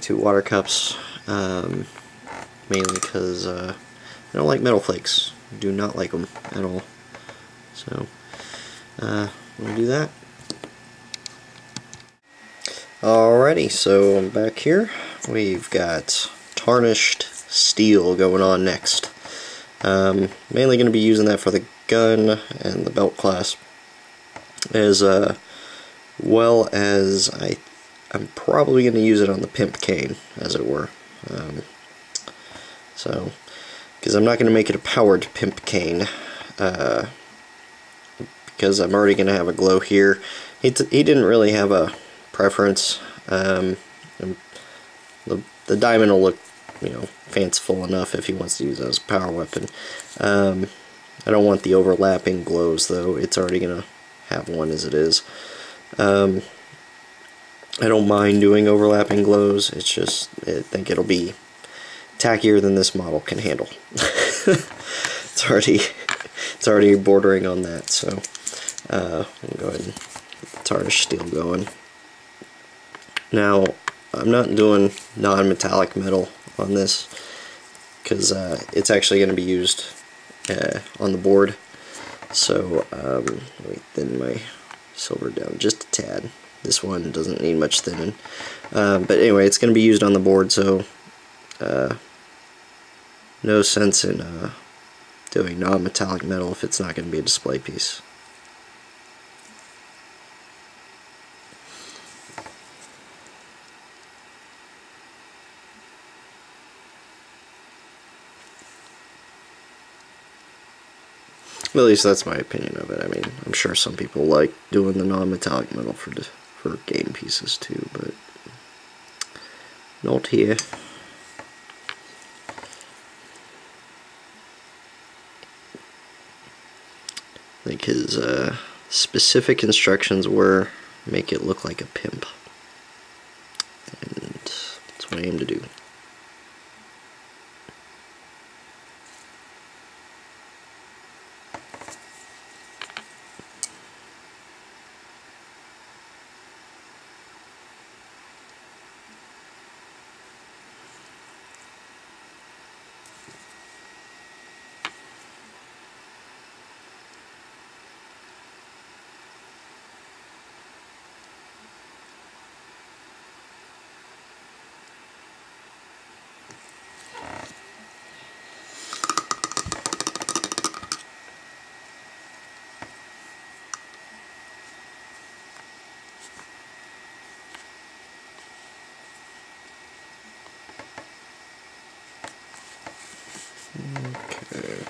2 water cups, mainly because I don't like metal flakes. I do not like them at all. So we'll do that. Alrighty, so I'm back here. We've got tarnished steel going on next. Mainly going to be using that for the gun and the belt clasp, as well as I'm probably going to use it on the pimp cane, as it were. So, because I'm not going to make it a powered pimp cane, because I'm already going to have a glow here. He didn't really have a preference. The diamond will look, fanciful enough if he wants to use it as a power weapon. I don't want the overlapping glows though. It's already gonna have one as it is. I don't mind doing overlapping glows. It's just I think it'll be tackier than this model can handle. It's already bordering on that. So I'll go ahead and get the tarnished steel going. Now, I'm not doing non-metallic metal on this because it's actually going to be used on the board. So let me thin my silver down just a tad. This one doesn't need much thinning. But anyway, it's going to be used on the board, so no sense in doing non-metallic metal if it's not going to be a display piece. At least that's my opinion of it. I mean, I'm sure some people like doing the non-metallic metal for game pieces too, but not here. I think his specific instructions were make it look like a pimp, and that's what I aim to do. Okay.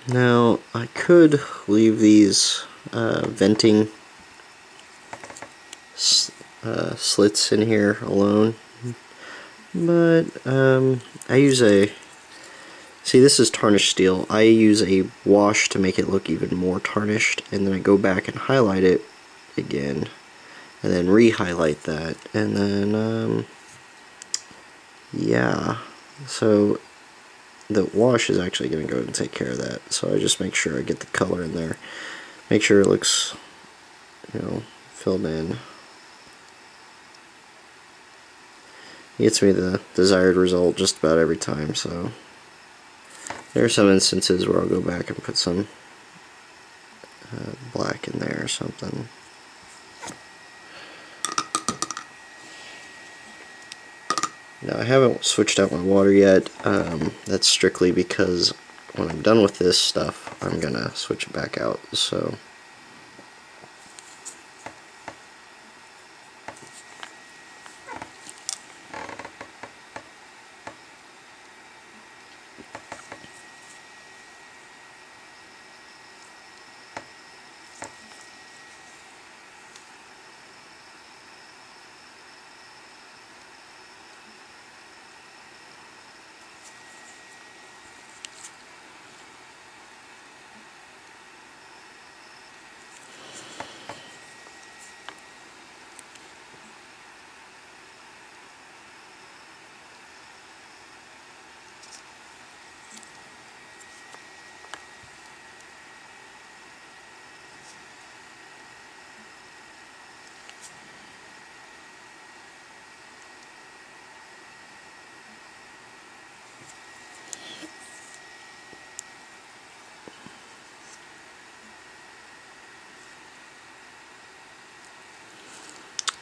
Now, I could leave these venting slits in here alone, but I use see, this is tarnished steel. I use a wash to make it look even more tarnished, and then I go back and highlight it again, and then re-highlight that, and then yeah, so the wash is actually going to go and take care of that. So I just make sure I get the color in there, make sure it looks, you know, filled in. It gets me the desired result just about every time. So there are some instances where I'll go back and put some black in there or something. Now, I haven't switched out my water yet. That's strictly because when I'm done with this stuff, I'm gonna switch it back out. So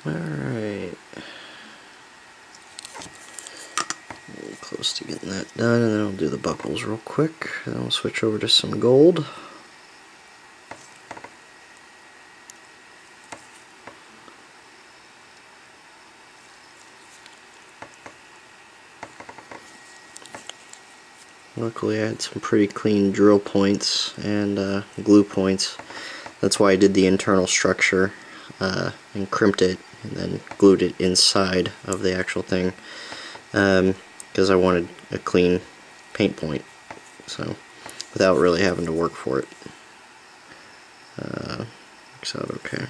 alright, close to getting that done, and then I'll do the buckles real quick, and then we'll switch over to some gold. Luckily I had some pretty clean drill points and glue points. That's why I did the internal structure and crimped it and then glued it inside of the actual thing, because I wanted a clean paint point, so without really having to work for it. Works out okay.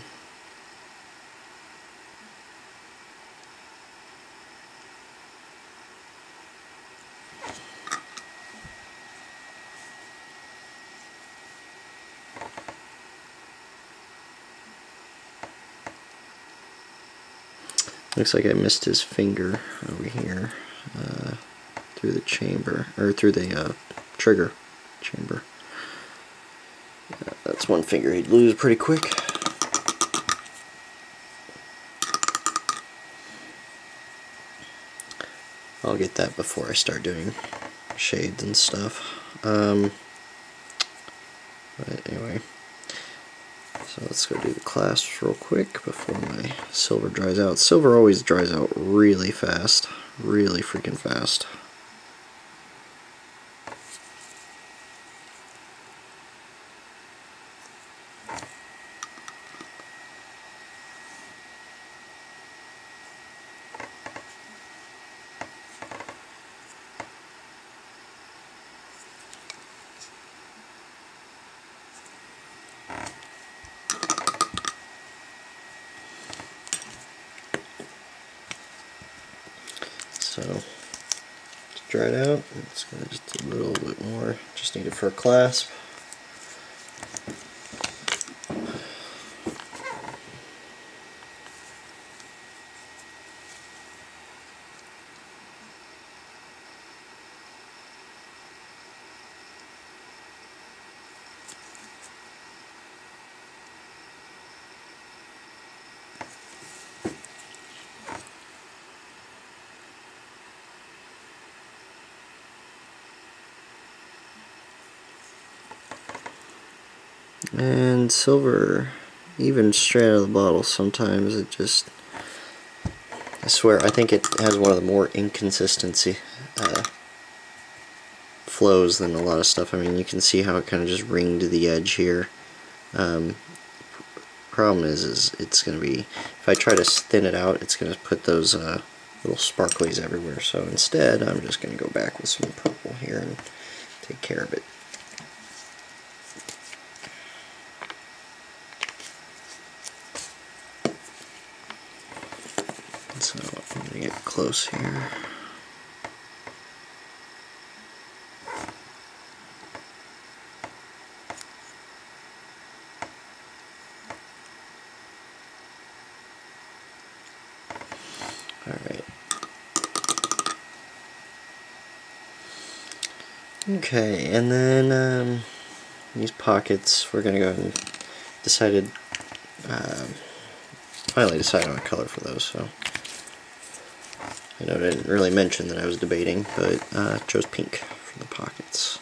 Looks like I missed his finger over here through the chamber, or through the trigger chamber. That's one finger he'd lose pretty quick. I'll get that before I start doing shades and stuff. But anyway, so let's go do the clasps real quick before my silver dries out. Silver always dries out really fast, really freaking fast. So, it's dried out. Let's go just a little bit more. Just need it for a clasp. And silver, even straight out of the bottle, sometimes it just, I swear, I think it has one of the more inconsistency flows than a lot of stuff. I mean, you can see how it kind of just ringed the edge here. Problem is it's going to be, if I try to thin it out, it's going to put those little sparklies everywhere. So instead, I'm just going to go back with some purple here and take care of it. So I'm going to get close here. Alright. Okay, and then these pockets, we're going to go ahead and finally decide on a color for those. So I know I didn't really mention that I was debating, but chose pink for the pockets.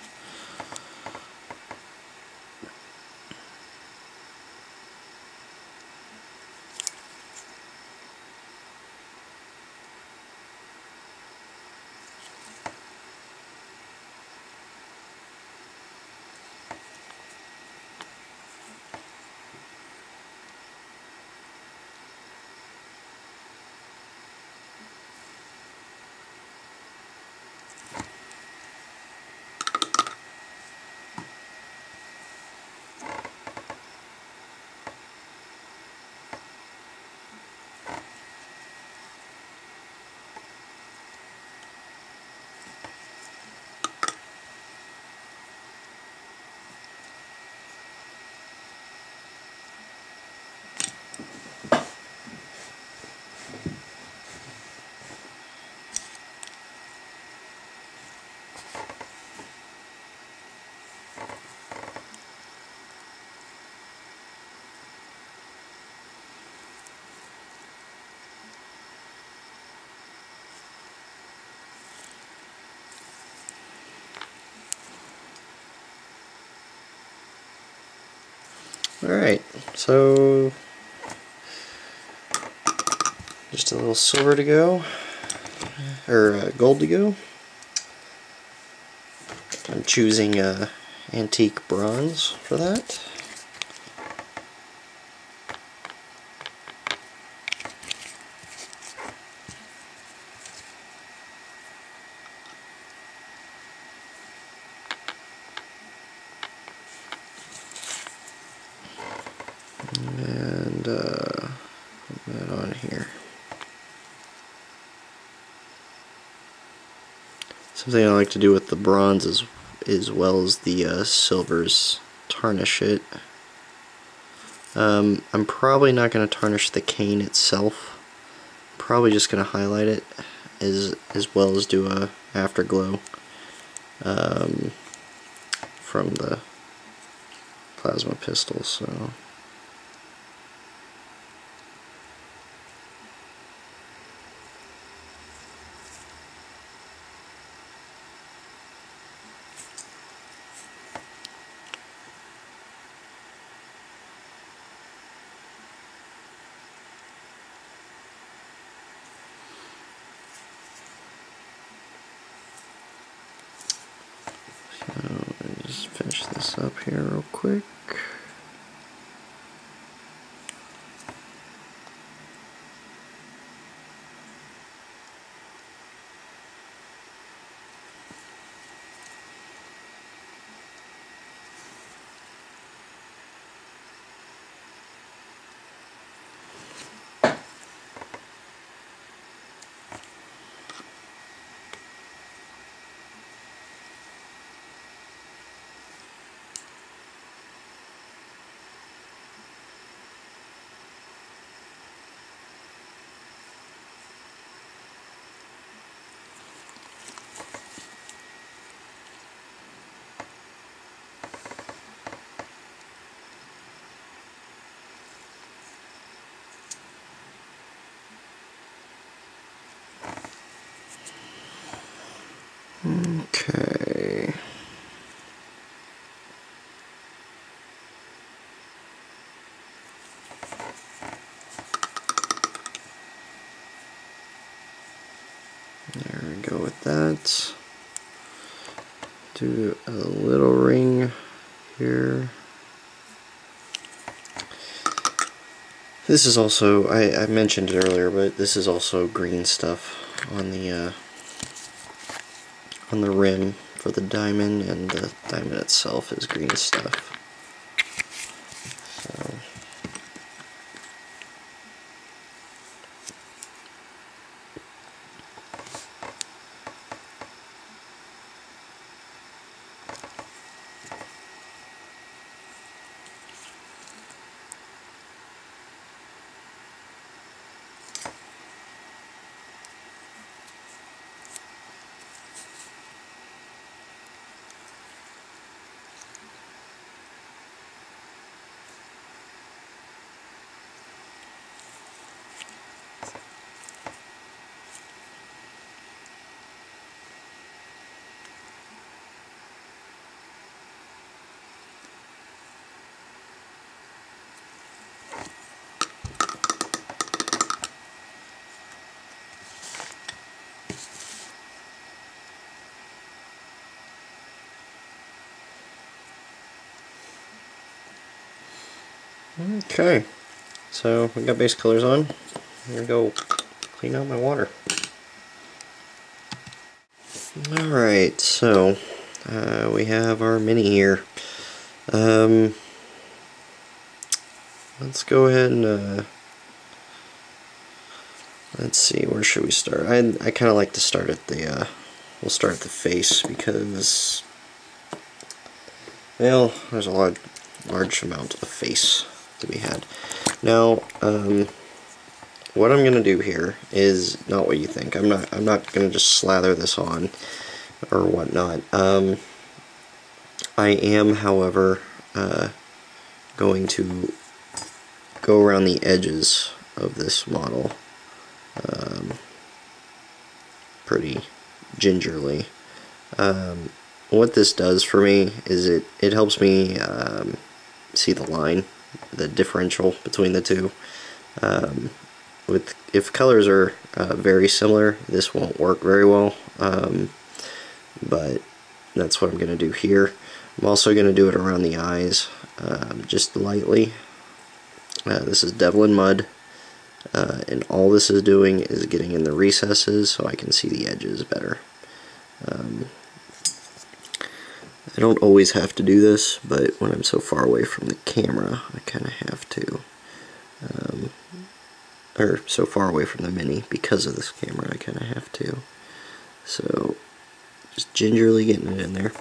Alright, so just a little silver to go, or gold to go. I'm choosing antique bronze for that. And put that on here. Something I like to do with the bronze as well as the silvers, tarnish it. I'm probably not going to tarnish the cane itself. probably just going to highlight it as well as do a afterglow from the plasma pistol. So just finish this up here real quick. Okay. There we go with that. Do a little ring here. This is also, I mentioned it earlier, but this is also green stuff on the rim for the diamond, and the diamond itself is green stuff. So okay, so we got base colors on. I'm gonna go clean out my water. Alright, so we have our mini here. Let's go ahead and let's see, where should we start? I kind of like to start at the we'll start at the face, because, well, there's a large amount of face to be had. Now, what I'm gonna do here is not what you think. I'm not gonna just slather this on or whatnot. I am, however, going to go around the edges of this model pretty gingerly. What this does for me is it helps me see the line, the differential between the two. If colors are very similar, this won't work very well, but that's what I'm going to do here. I'm also going to do it around the eyes, just lightly. This is Devlin Mud, and all this is doing is getting in the recesses so I can see the edges better. I don't always have to do this, but when I'm so far away from the camera, I kind of have to. Or so far away from the Mini, because of this camera, I kind of have to. So, just gingerly getting it in there.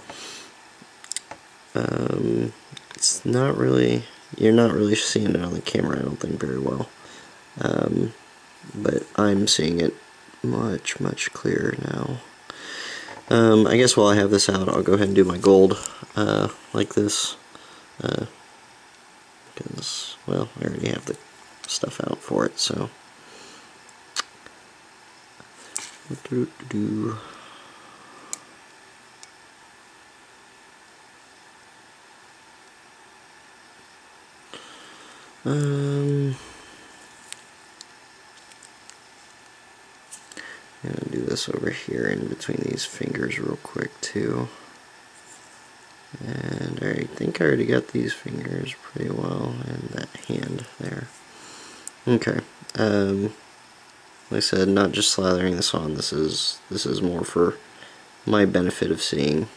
It's not really, you're not really seeing it on the camera, I don't think, very well. but I'm seeing it much clearer now. I guess while I have this out, I'll go ahead and do my gold like this, because, well, I already have the stuff out for it, so. I'm gonna do this over here in between these fingers real quick too. And I think I already got these fingers pretty well, and that hand there. Okay. Like I said, not just slathering this on. This is more for my benefit of seeing.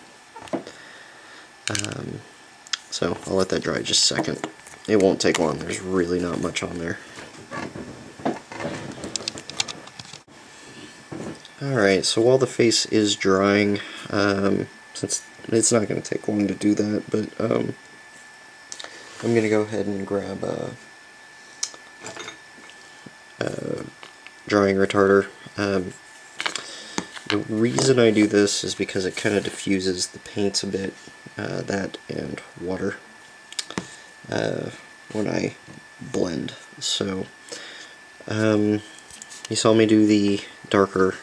So I'll let that dry just a second. It won't take long. There's really not much on there. Alright, so while the face is drying, since it's not going to take long to do that, but I'm going to go ahead and grab a drying retarder. The reason I do this is because it kind of diffuses the paints a bit, that and water, when I blend. So, you saw me do the darker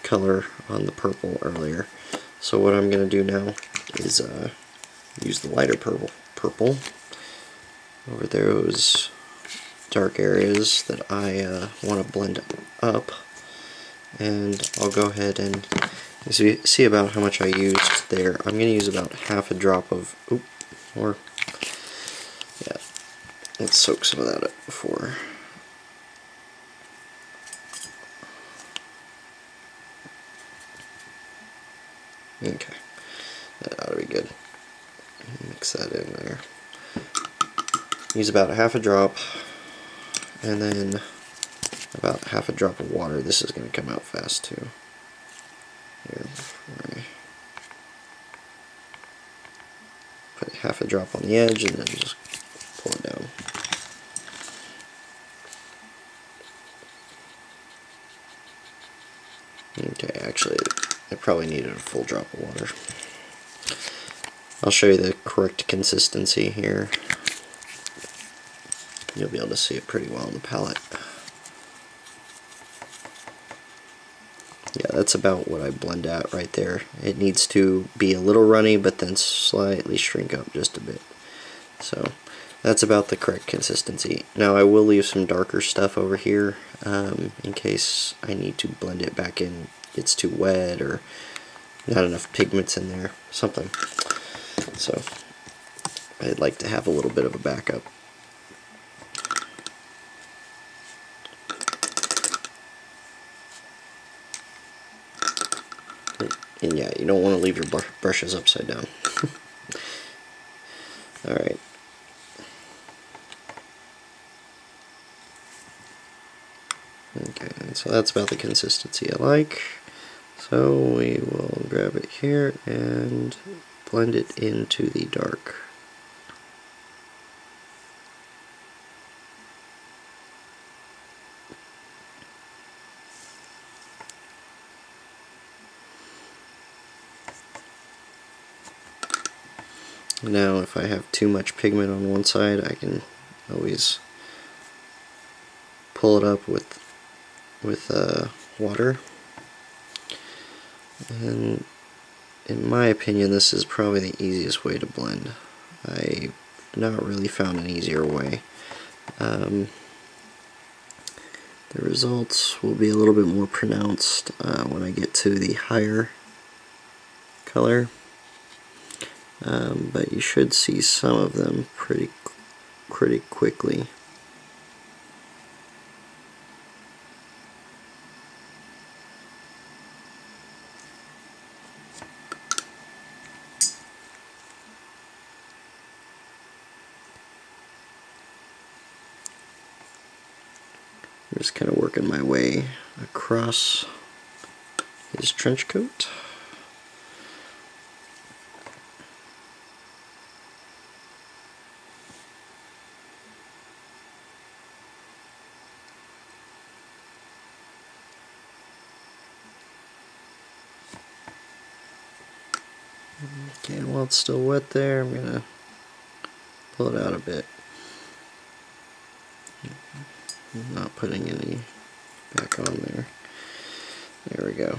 color on the purple earlier. So what I'm going to do now is use the lighter purple over those dark areas that I want to blend up, and I'll go ahead and see about how much I used there. I'm going to use about half a drop of, yeah, let's soak some of that up before. Okay, that ought to be good. Mix that in there. Use about half a drop, and then about half a drop of water. This is going to come out fast too. Here, before I put half a drop on the edge and then just pull it down. Okay, actually, I probably needed a full drop of water. I'll show you the correct consistency here. You'll be able to see it pretty well on the palette. Yeah, that's about what I blend out right there. It needs to be a little runny, but then slightly shrink up just a bit. So that's about the correct consistency. Now I will leave some darker stuff over here in case I need to blend it back in. It's too wet or not enough pigments in there, something. So I'd like to have a little bit of a backup. And yeah, you don't want to leave your brushes upside down. Alright. Okay, and so that's about the consistency I like. So we will grab it here and blend it into the dark. Now if I have too much pigment on one side, I can always pull it up with water. And in my opinion, this is probably the easiest way to blend. I've not really found an easier way. The results will be a little bit more pronounced when I get to the higher color. But you should see some of them pretty quickly. I'm just kind of working my way across his trench coat. Okay, and while it's still wet there, I'm going to pull it out a bit. I'm not putting any back on there. There we go.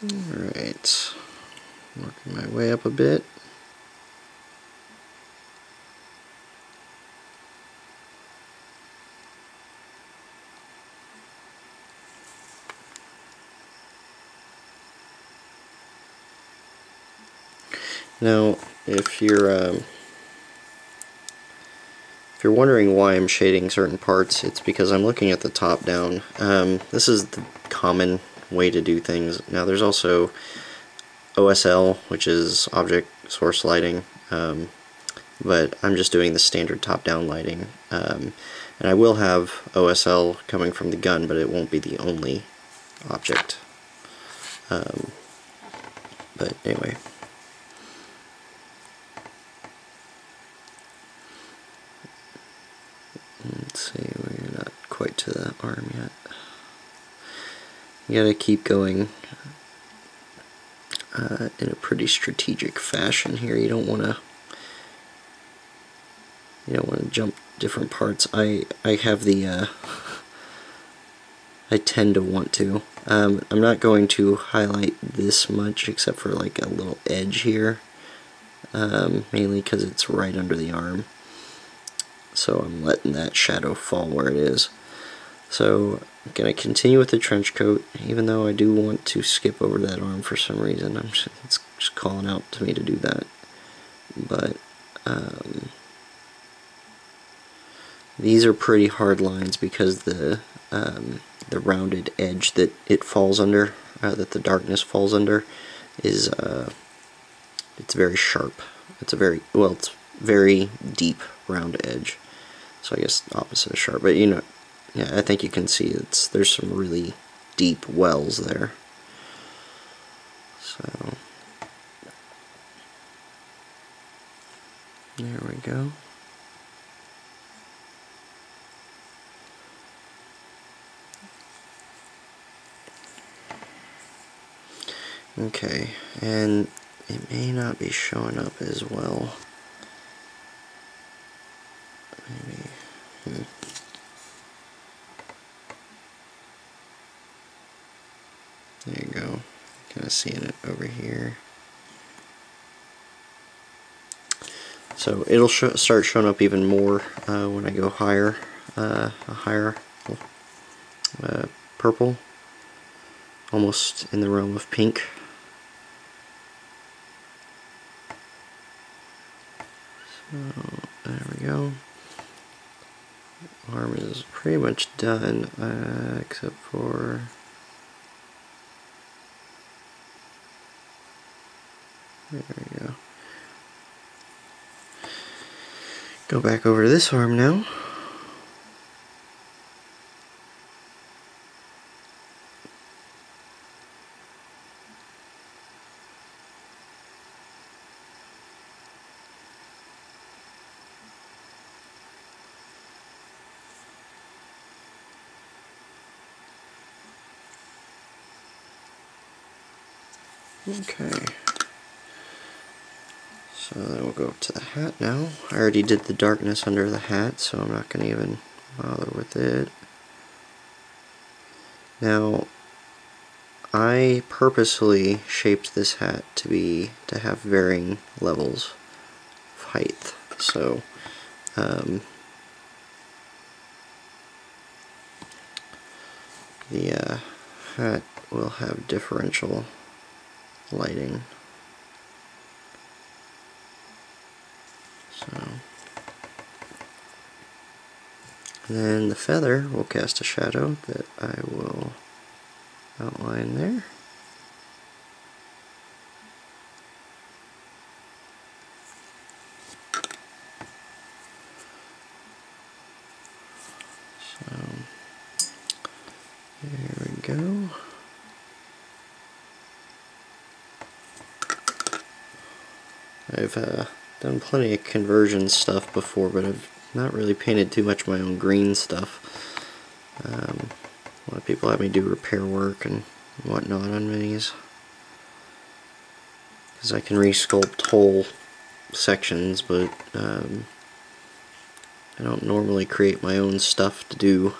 Alright, working my way up a bit. Now, if you're wondering why I'm shading certain parts, it's because I'm looking at the top down. This is the common way to do things. Now there's also OSL, which is object source lighting, but I'm just doing the standard top down lighting. And I will have OSL coming from the gun, but it won't be the only object. But anyway. Let's see, we're not quite to that arm yet. You gotta keep going in a pretty strategic fashion here. You don't wanna jump different parts. I have the I tend to want to. I'm not going to highlight this much except for like a little edge here, mainly because it's right under the arm. So I'm letting that shadow fall where it is. So I'm going to continue with the trench coat, even though I do want to skip over that arm for some reason. It's just calling out to me to do that. But these are pretty hard lines because the rounded edge that it falls under, that the darkness falls under, is it's very sharp. It's it's very deep round edge. So I guess opposite of sharp, but you know, yeah, I think you can see there's some really deep wells there. So there we go. Okay, and it may not be showing up as well. Maybe. There you go. Kind of seeing it over here. So it'll start showing up even more when I go higher, a higher purple, almost in the realm of pink. So there we go. Arm is pretty much done, except for there we go. Go back over to this arm now. Okay. So then we'll go up to the hat now. I already did the darkness under the hat, so I'm not going to even bother with it. Now, I purposely shaped this hat to have varying levels of height. So, the hat will have differential lighting. So, and then the feather will cast a shadow that I will outline there. So, there we go. I've done plenty of conversion stuff before, but I've not really painted too much of my own green stuff. A lot of people have me do repair work and whatnot on minis, because I can resculpt whole sections, but I don't normally create my own stuff to do.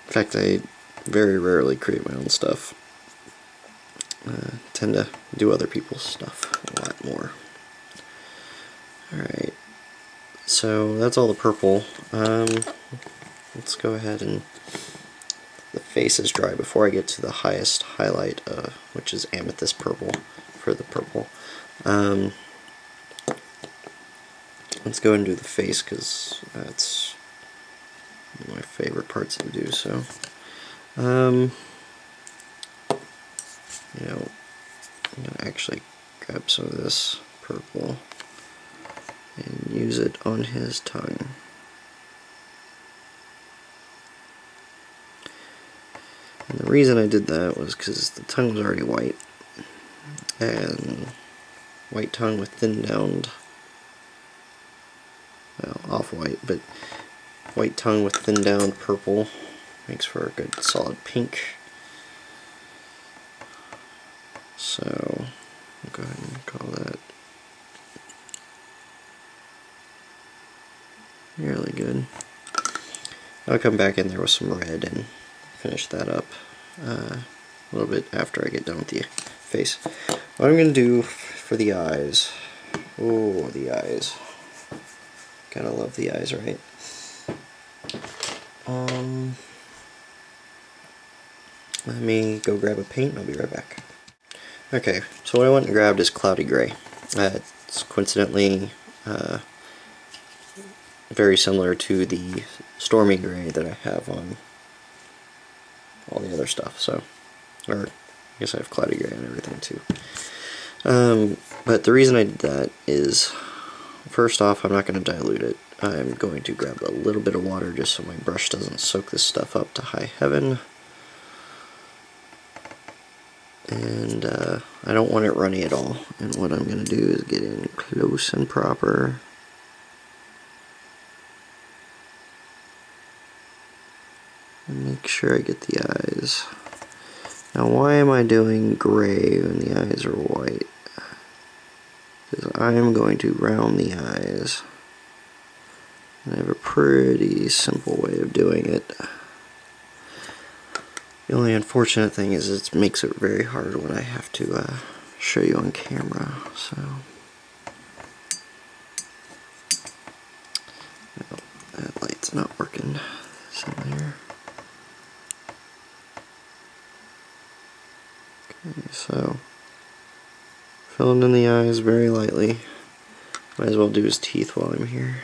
In fact, I very rarely create my own stuff. Tend to do other people's stuff a lot more. Alright, so that's all the purple. Let's go ahead and the face is dry before I get to the highest highlight, which is amethyst purple for the purple. Let's go and do the face, because that's one of my favorite parts to do. So, you know, I'm going to actually grab some of this purple and use it on his tongue. And the reason I did that was because the tongue was already white, and white tongue with thin downed, well, off-white, but white tongue with thin downed purple makes for a good solid pink. So I'll go ahead and call that really good. I'll come back in there with some red and finish that up a little bit after I get done with the face. What I'm going to do for the eyes, oh, the eyes, gotta love the eyes, right? Let me go grab a paint and I'll be right back. Okay, so what I went and grabbed is cloudy gray. It's coincidentally very similar to the stormy gray that I have on all the other stuff. So, or I guess I have cloudy gray on everything too. But the reason I did that is, first off, I'm not going to dilute it. I'm going to grab a little bit of water just so my brush doesn't soak this stuff up to high heaven. And I don't want it runny at all. And what I'm going to do is get in close and proper. And make sure I get the eyes. Now, why am I doing gray when the eyes are white? Because I am going to round the eyes. And I have a pretty simple way of doing it. The only unfortunate thing is it makes it very hard when I have to show you on camera. So, no, that light's not working. So there. Okay, so filling in the eyes very lightly. Might as well do his teeth while I'm here.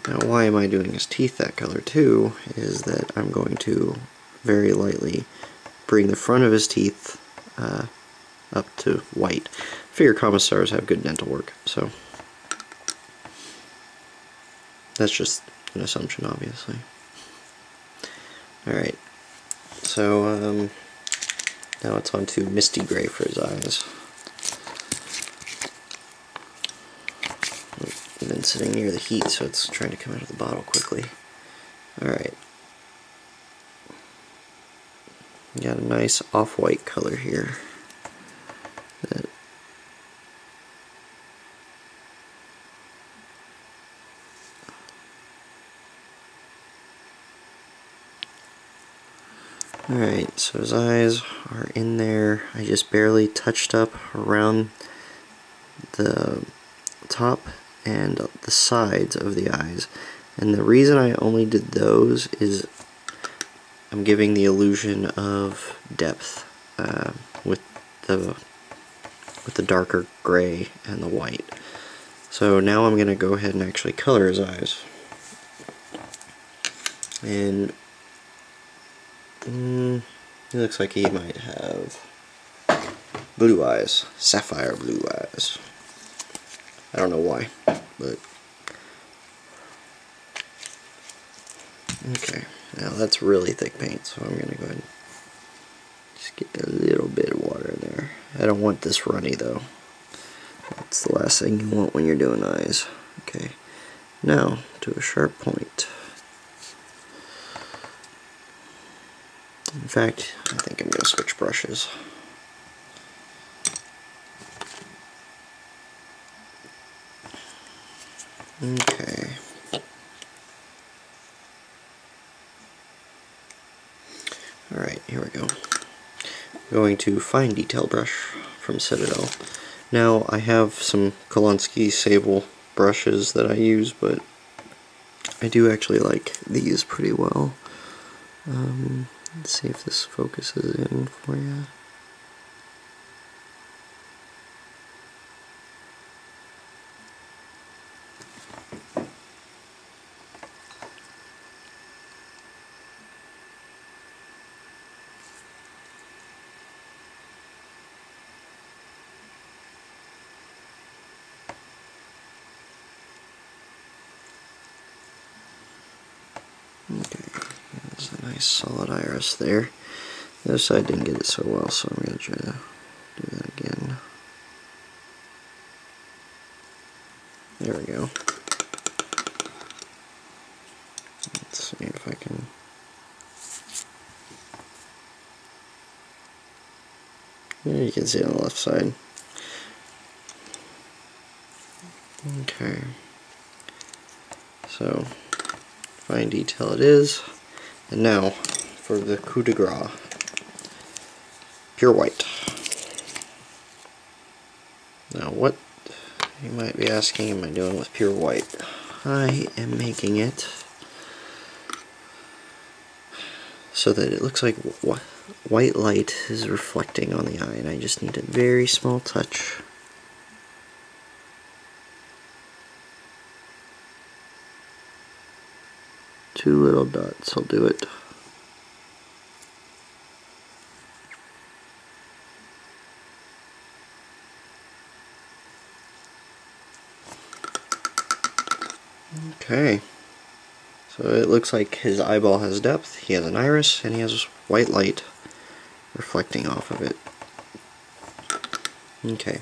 Now, why am I doing his teeth that color too, is that I'm going to very lightly bring the front of his teeth up to white. I figure commissars have good dental work, so that's just an assumption, obviously. Alright, so now it's on to misty gray for his eyes. I've been sitting near the heat, so it's trying to come out of the bottle quickly. Alright. Got a nice off-white color here. Alright, so his eyes are in there. I just barely touched up around the top and the sides of the eyes. And the reason I only did those is I'm giving the illusion of depth with the darker gray and the white. So now I'm going to go ahead and actually color his eyes. And it looks like he might have blue eyes, sapphire blue eyes. I don't know why, but okay. Now that's really thick paint, so I'm gonna go ahead and just get a little bit of water in there. I don't want this runny though. That's the last thing you want when you're doing eyes. Okay, now to a sharp point. In fact, I think I'm going to switch brushes. Okay. Alright, here we go. I'm going to fine detail brush from Citadel. Now, I have some Kolinsky Sable brushes that I use, but I do actually like these pretty well. Let's see if this focuses in for you. Okay, there's a nice solid iris there. The other side didn't get it so well, so I'm going to try to do that again. There we go. Let's see if I can... Yeah, you can see it on the left side. Okay. So, fine detail it is. And now, for the coup de grace. Pure white. Now what you might be asking, am I doing with pure white? I am making it so that it looks like white light is reflecting on the eye, and I just need a very small touch. Two little dots will do it. Okay, so it looks like his eyeball has depth, he has an iris, and he has white light reflecting off of it. Okay,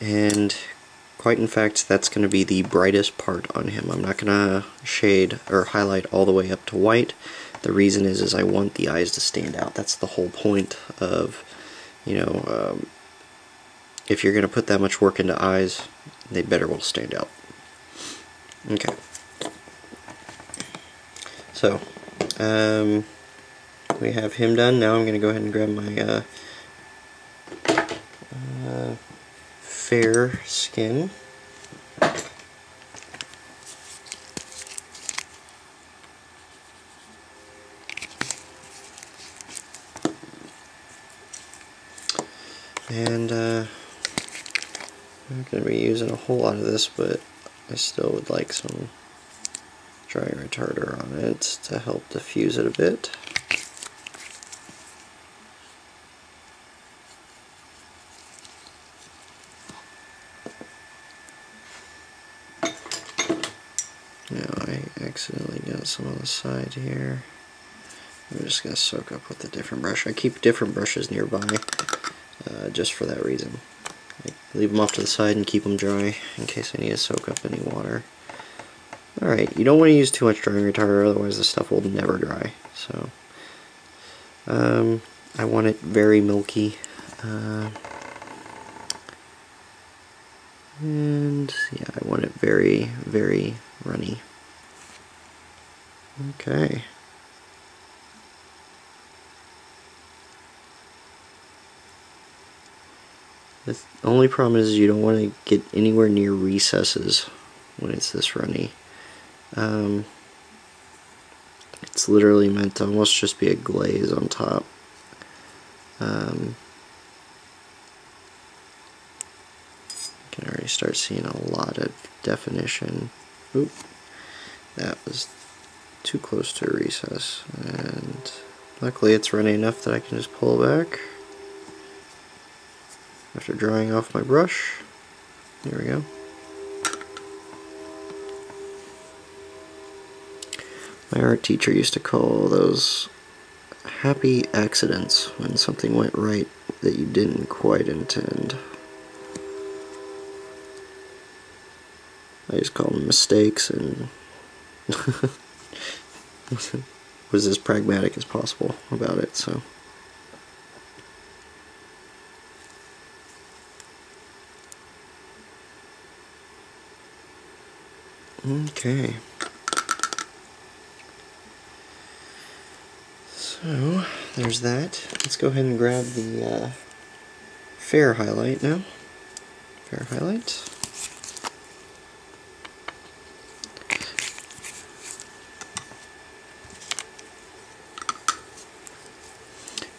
and quite in fact that's going to be the brightest part on him. I'm not going to shade or highlight all the way up to white. The reason is I want the eyes to stand out. That's the whole point of, you know, if you're going to put that much work into eyes, they better well stand out. Okay. So, we have him done. Now I'm going to go ahead and grab my fair skin. And I'm not going to be using a whole lot of this, but I still would like some drying retarder on it to help diffuse it a bit. Now I accidentally got some on the side here. I'm just going to soak up with a different brush. I keep different brushes nearby just for that reason. I leave them off to the side and keep them dry in case I need to soak up any water. Alright, you don't want to use too much drying retarder, otherwise the stuff will never dry. So, I want it very milky. And yeah, I want it very, very runny. Okay. The only problem is you don't want to get anywhere near recesses when it's this runny. It's literally meant to almost just be a glaze on top. You can already start seeing a lot of definition. Oop, that was too close to a recess, and luckily it's runny enough that I can just pull back after drying off my brush. There we go. My art teacher used to call those happy accidents, when something went right that you didn't quite intend. I just call them mistakes and was as pragmatic as possible about it, so. Okay. So, there's that. Let's go ahead and grab the fair highlight now. Fair highlight.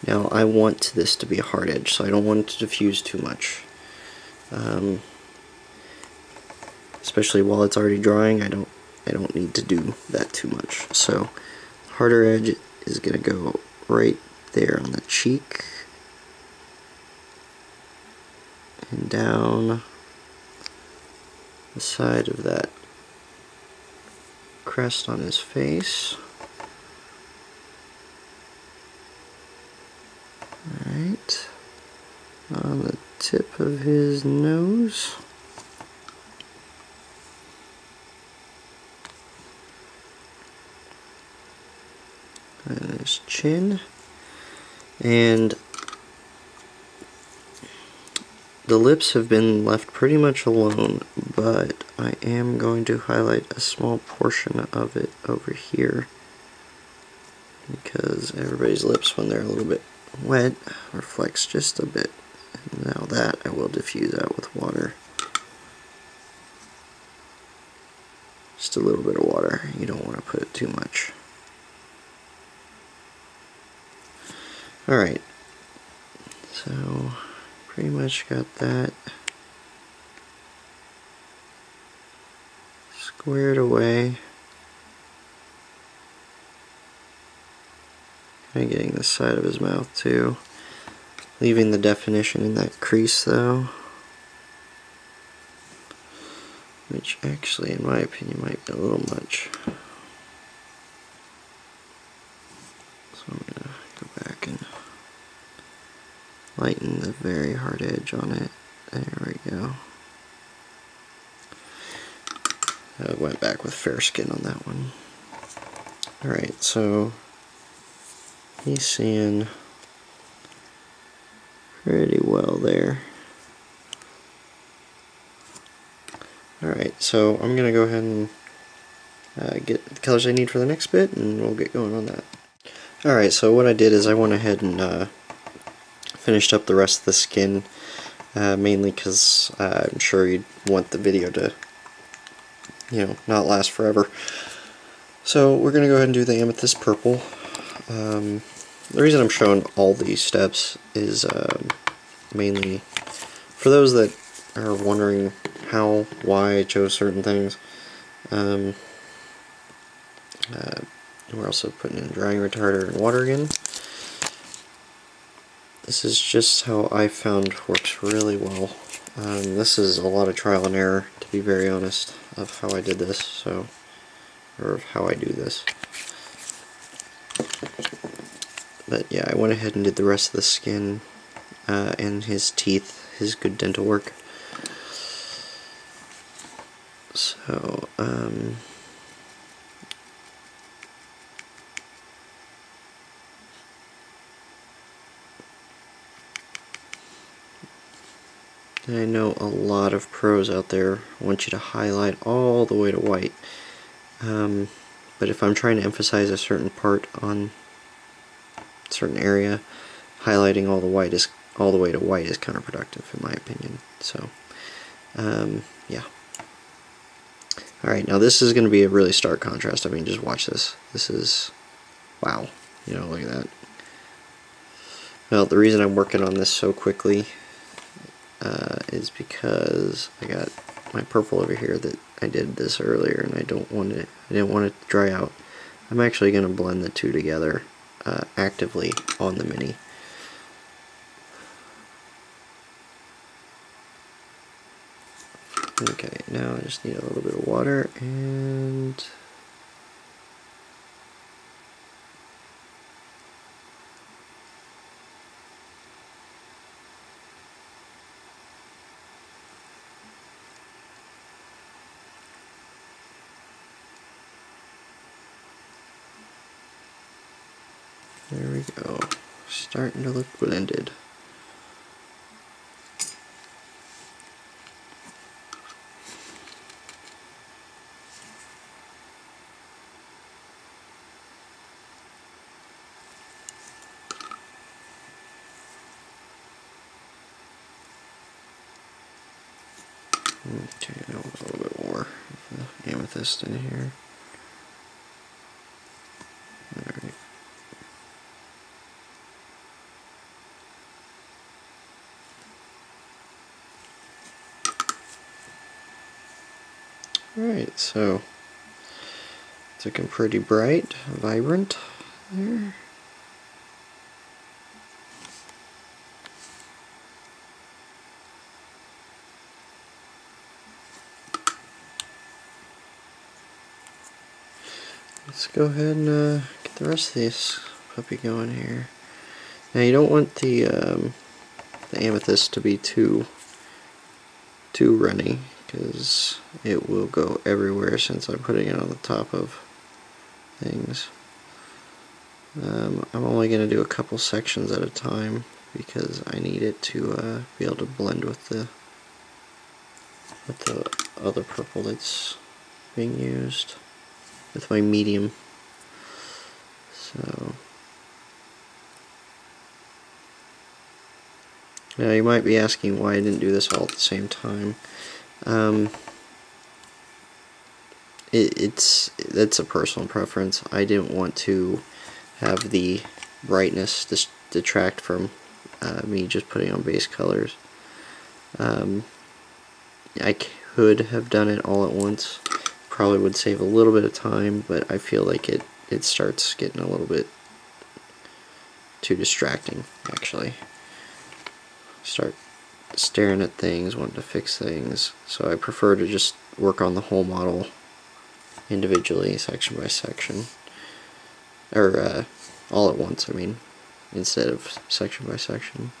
Now I want this to be a hard edge, so I don't want it to diffuse too much. Especially while it's already drying, I don't need to do that too much. So harder edge is gonna go right there on the cheek and down the side of that crest on his face. Alright, on the tip of his nose. And his chin. And the lips have been left pretty much alone, but I am going to highlight a small portion of it over here, because everybody's lips, when they're a little bit wet, reflects just a bit. And now that I will diffuse out with water. Just a little bit of water. You don't want to put it too much. Alright, so pretty much got that squared away. Kind of getting the side of his mouth too. Leaving the definition in that crease though, which actually in my opinion might be a little much. So I'm going to go back and lighten the very hard edge on it. There we go. I went back with fair skin on that one. Alright, so he's seeing pretty well there. Alright, so I'm going to go ahead and get the colors I need for the next bit, and we'll get going on that. Alright, so what I did is I went ahead and finished up the rest of the skin, mainly because I'm sure you'd want the video to, you know, not last forever. So we're going to go ahead and do the amethyst purple. The reason I'm showing all these steps is mainly for those that are wondering how, why I chose certain things. We're also putting in drying retarder and water again. This is just how I found works really well. This is a lot of trial and error, to be very honest, of how I did this, so, or of how I do this. But yeah, I went ahead and did the rest of the skin and his teeth, his good dental work. So, I know a lot of pros out there want you to highlight all the way to white, but if I'm trying to emphasize a certain part on a certain area, highlighting all the way to white is counterproductive in my opinion. So, yeah. Alright, now this is going to be a really stark contrast. I mean, just watch this. This is, wow, you know, look at that. Well, the reason I'm working on this so quickly is because I got my purple over here that I did this earlier, and I didn't want it to dry out. I'm actually going to blend the two together actively on the Mini. Okay, now I just need a little bit of water, and There we go. Starting to look blended. Okay, I want a little bit more of the amethyst in here. Alright. Alright, so it's looking pretty bright, vibrant there. Let's go ahead and get the rest of this puppy going here. Now you don't want the amethyst to be too runny, because it will go everywhere since I'm putting it on the top of things. I'm only going to do a couple sections at a time because I need it to be able to blend with the other purple that's being used with my medium. So now you might be asking why I didn't do this all at the same time. That's a personal preference. I didn't want to have the brightness detract from me just putting on base colors. I could have done it all at once. Probably would save a little bit of time, but I feel like it starts getting a little bit too distracting, actually. Start staring at things, wanting to fix things, so I prefer to just work on the whole model individually, section by section, or all at once, I mean, instead of section by section.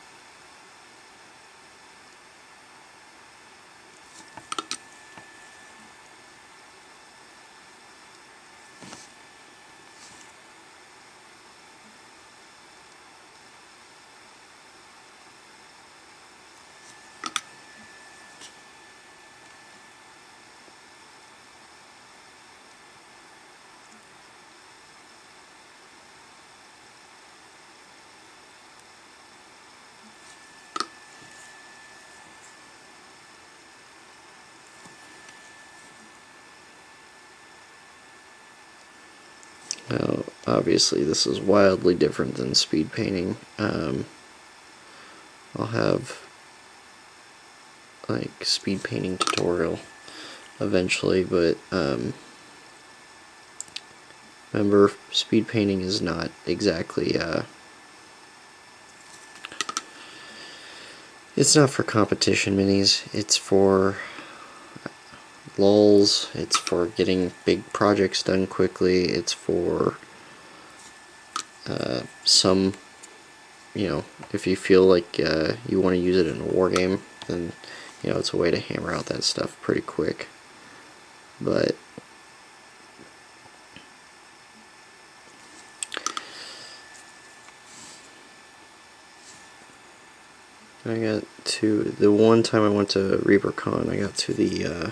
Now, obviously this is wildly different than speed painting. I'll have like speed painting tutorial eventually, but remember, speed painting is not exactly it's not for competition minis, it's for lulls, it's for getting big projects done quickly, it's for some, you know, if you feel like you want to use it in a war game, then, you know, it's a way to hammer out that stuff pretty quick. But I got to the one time I went to ReaperCon, I got to the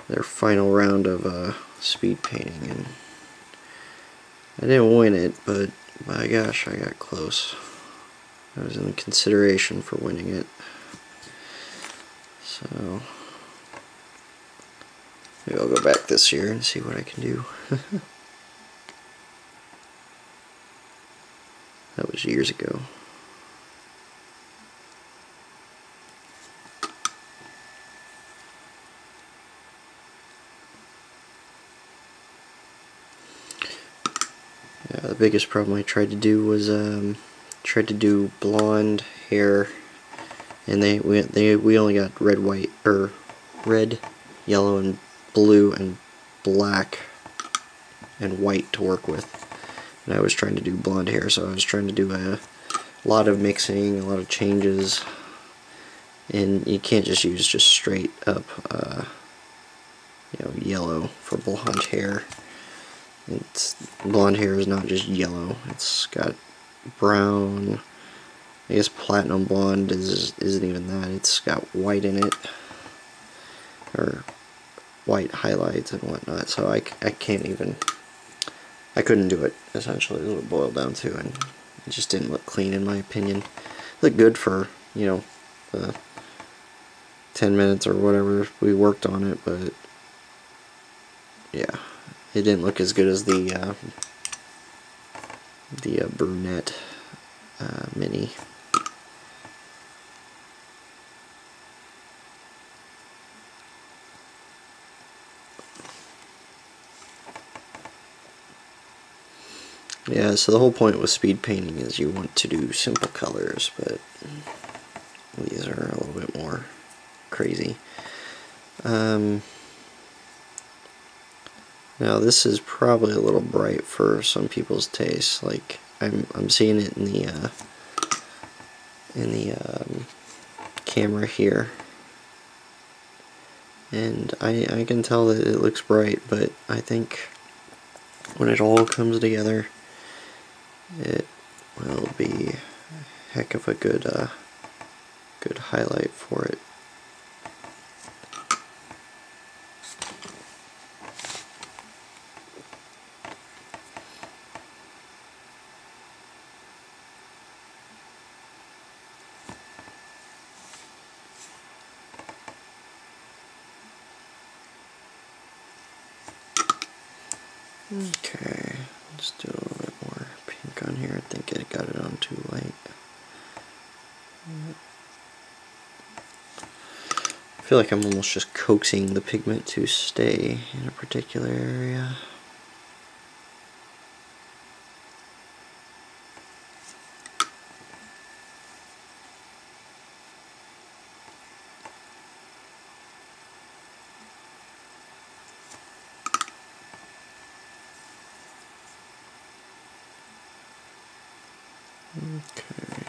their final round of speed painting, and I didn't win it, but my gosh, I got close. I was in consideration for winning it. So maybe I'll go back this year and see what I can do. That was years ago. Yeah, the biggest problem I tried to do was tried to do blonde hair, and we only got red, white, or red, yellow, and blue, and black, and white to work with. And I was trying to do blonde hair, so I was trying to do a lot of mixing, a lot of changes, and you can't just use just straight up you know, yellow for blonde hair. It's blonde hair is not just yellow. It's got brown. I guess platinum blonde isn't even that. It's got white in it, or white highlights and whatnot. So I can't even. I couldn't do it. Essentially, is what it boiled down to, and it just didn't look clean in my opinion. It looked good for, you know, the 10 minutes or whatever we worked on it, but yeah, it didn't look as good as the brunette mini. Yeah, so the whole point with speed painting is you want to do simple colors, but these are a little bit more crazy. Now this is probably a little bright for some people's taste. Like I'm seeing it in the camera here, and I can tell that it looks bright, but I think when it all comes together, it will be a heck of a good highlight for it. Okay, let's do a little bit more pink on here. I think I got it on too light. I feel like I'm almost just coaxing the pigment to stay in a particular area. Okay.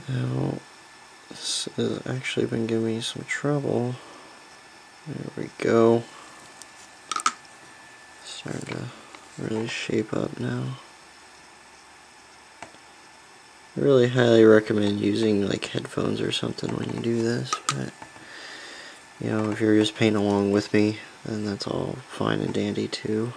Now, this has actually been giving me some trouble. There we go. Starting to really shape up now. I really highly recommend using like headphones or something when you do this, but you know, if you're just painting along with me, then that's all fine and dandy too.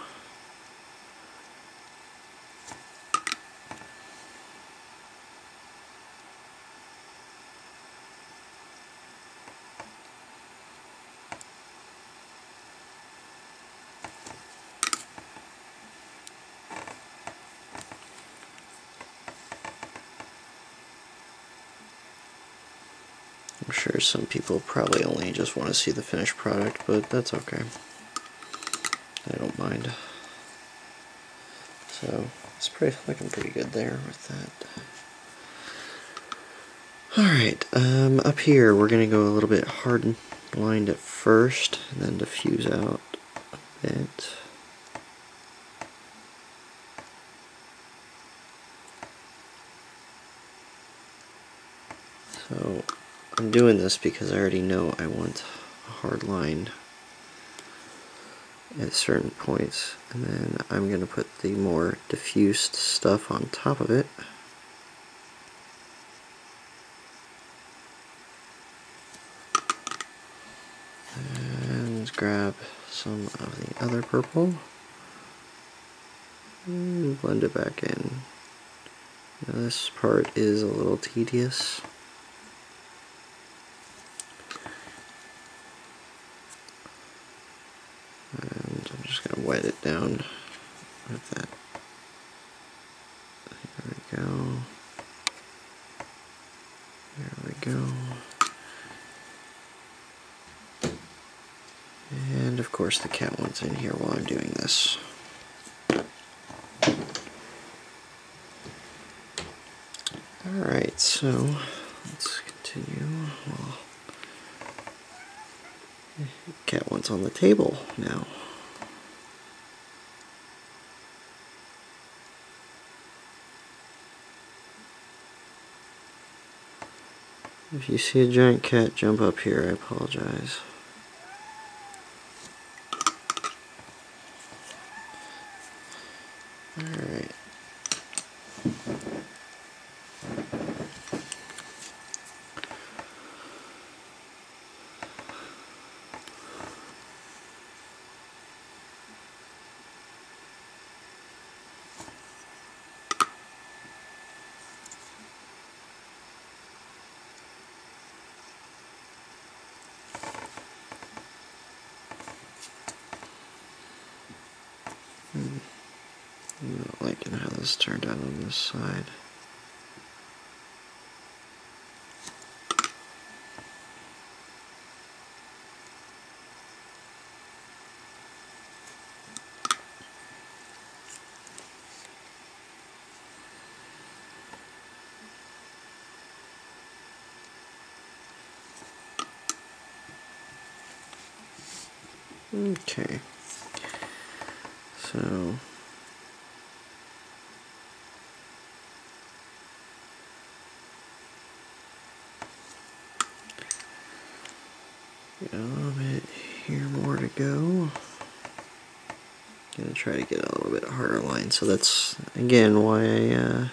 I'm sure some people probably only just want to see the finished product, but that's okay. I don't mind. So it's looking pretty good there with that. Alright, up here we're going to go a little bit hard lined at first, and then diffuse out a bit. So I'm doing this because I already know I want a hard line at certain points, and then I'm going to put the more diffused stuff on top of it. And grab some of the other purple and blend it back in. Now this part is a little tedious. And I'm just going to wet it down with that. There we go. There we go. And of course the cat wants in here while I'm doing this. Alright, so continue. Well, cat wants on the table now. If you see a giant cat jump up here, I apologize. Alright. I'm not liking how this turned out on this side. Okay. So got a little bit here more to go. Gonna try to get a little bit harder line. So that's again why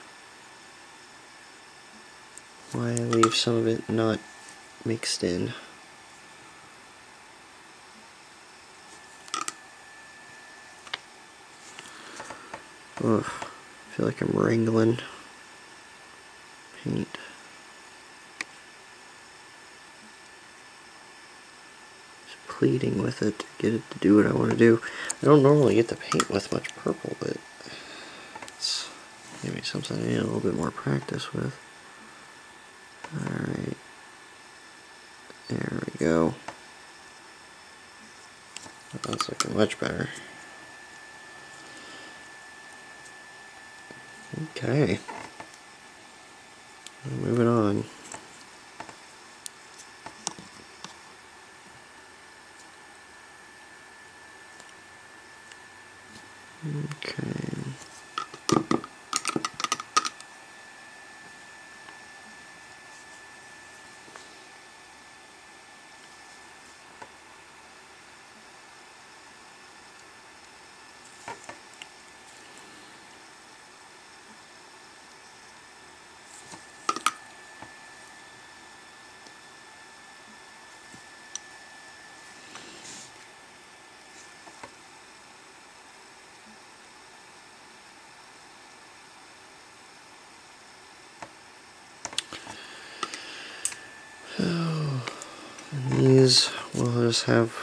I leave some of it not mixed in. Ugh, I feel like I'm wrangling paint. Just pleading with it to get it to do what I want to do. I don't normally get to paint with much purple, but it's maybe something I need a little bit more practice with. Alright. There we go. That's looking much better. Okay. Moving on. Okay. And these we'll just have.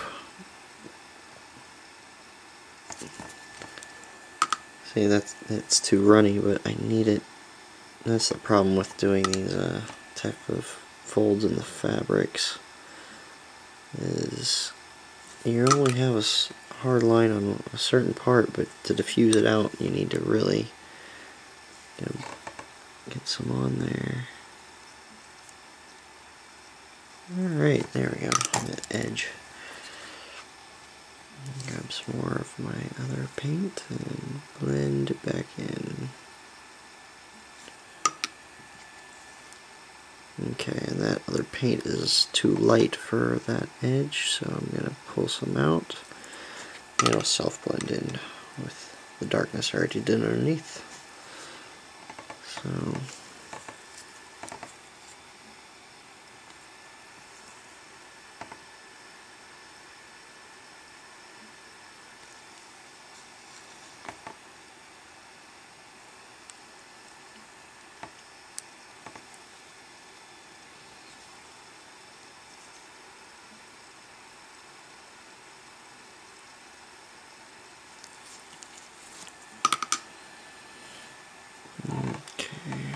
See, it's too runny, but I need it. That's the problem with doing these type of folds in the fabrics. Is you only have a hard line on a certain part, but to diffuse it out, you need to really get some on there. Alright, there we go, on the edge. Grab some more of my other paint and blend it back in. Okay, and that other paint is too light for that edge, so I'm going to pull some out. And it'll self-blend in with the darkness I already did underneath. So okay.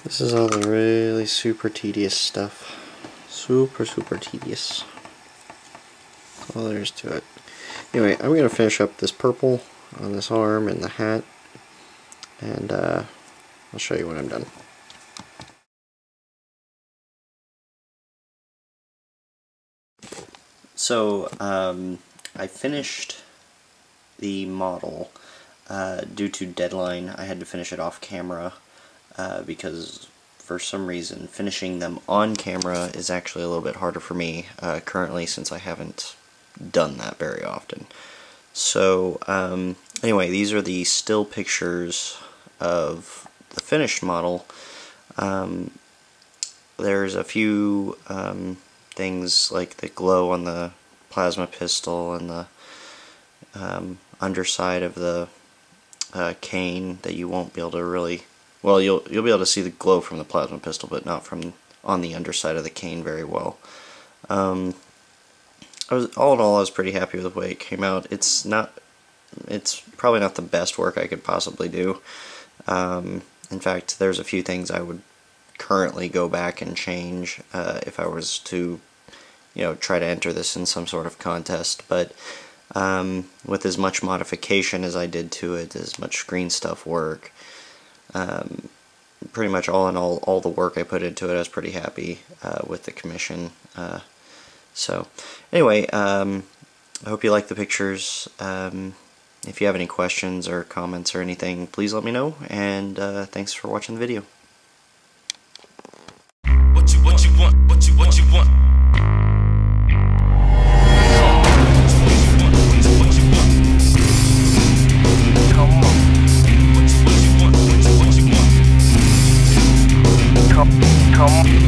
This is all the really super tedious stuff. Super tedious. That's all there is to it. Anyway, I'm going to finish up this purple on this arm and the hat, and I'll show you when I'm done. So, I finished the model due to deadline. I had to finish it off camera because for some reason finishing them on camera is actually a little bit harder for me currently, since I haven't done that very often. So anyway, these are the still pictures of the finished model. There's a few things like the glow on the plasma pistol and the underside of the cane that you won't be able to really, well, you'll be able to see the glow from the plasma pistol, but not from on the underside of the cane very well. All in all, I was pretty happy with the way it came out. It's probably not the best work I could possibly do. In fact, there's a few things I would currently go back and change if I was to, try to enter this in some sort of contest. But with as much modification as I did to it, as much green stuff work, pretty much all in all the work I put into it, I was pretty happy with the commission. So anyway, I hope you like the pictures. If you have any questions or comments or anything, please let me know, and thanks for watching the video. What you want? What you want? Come on.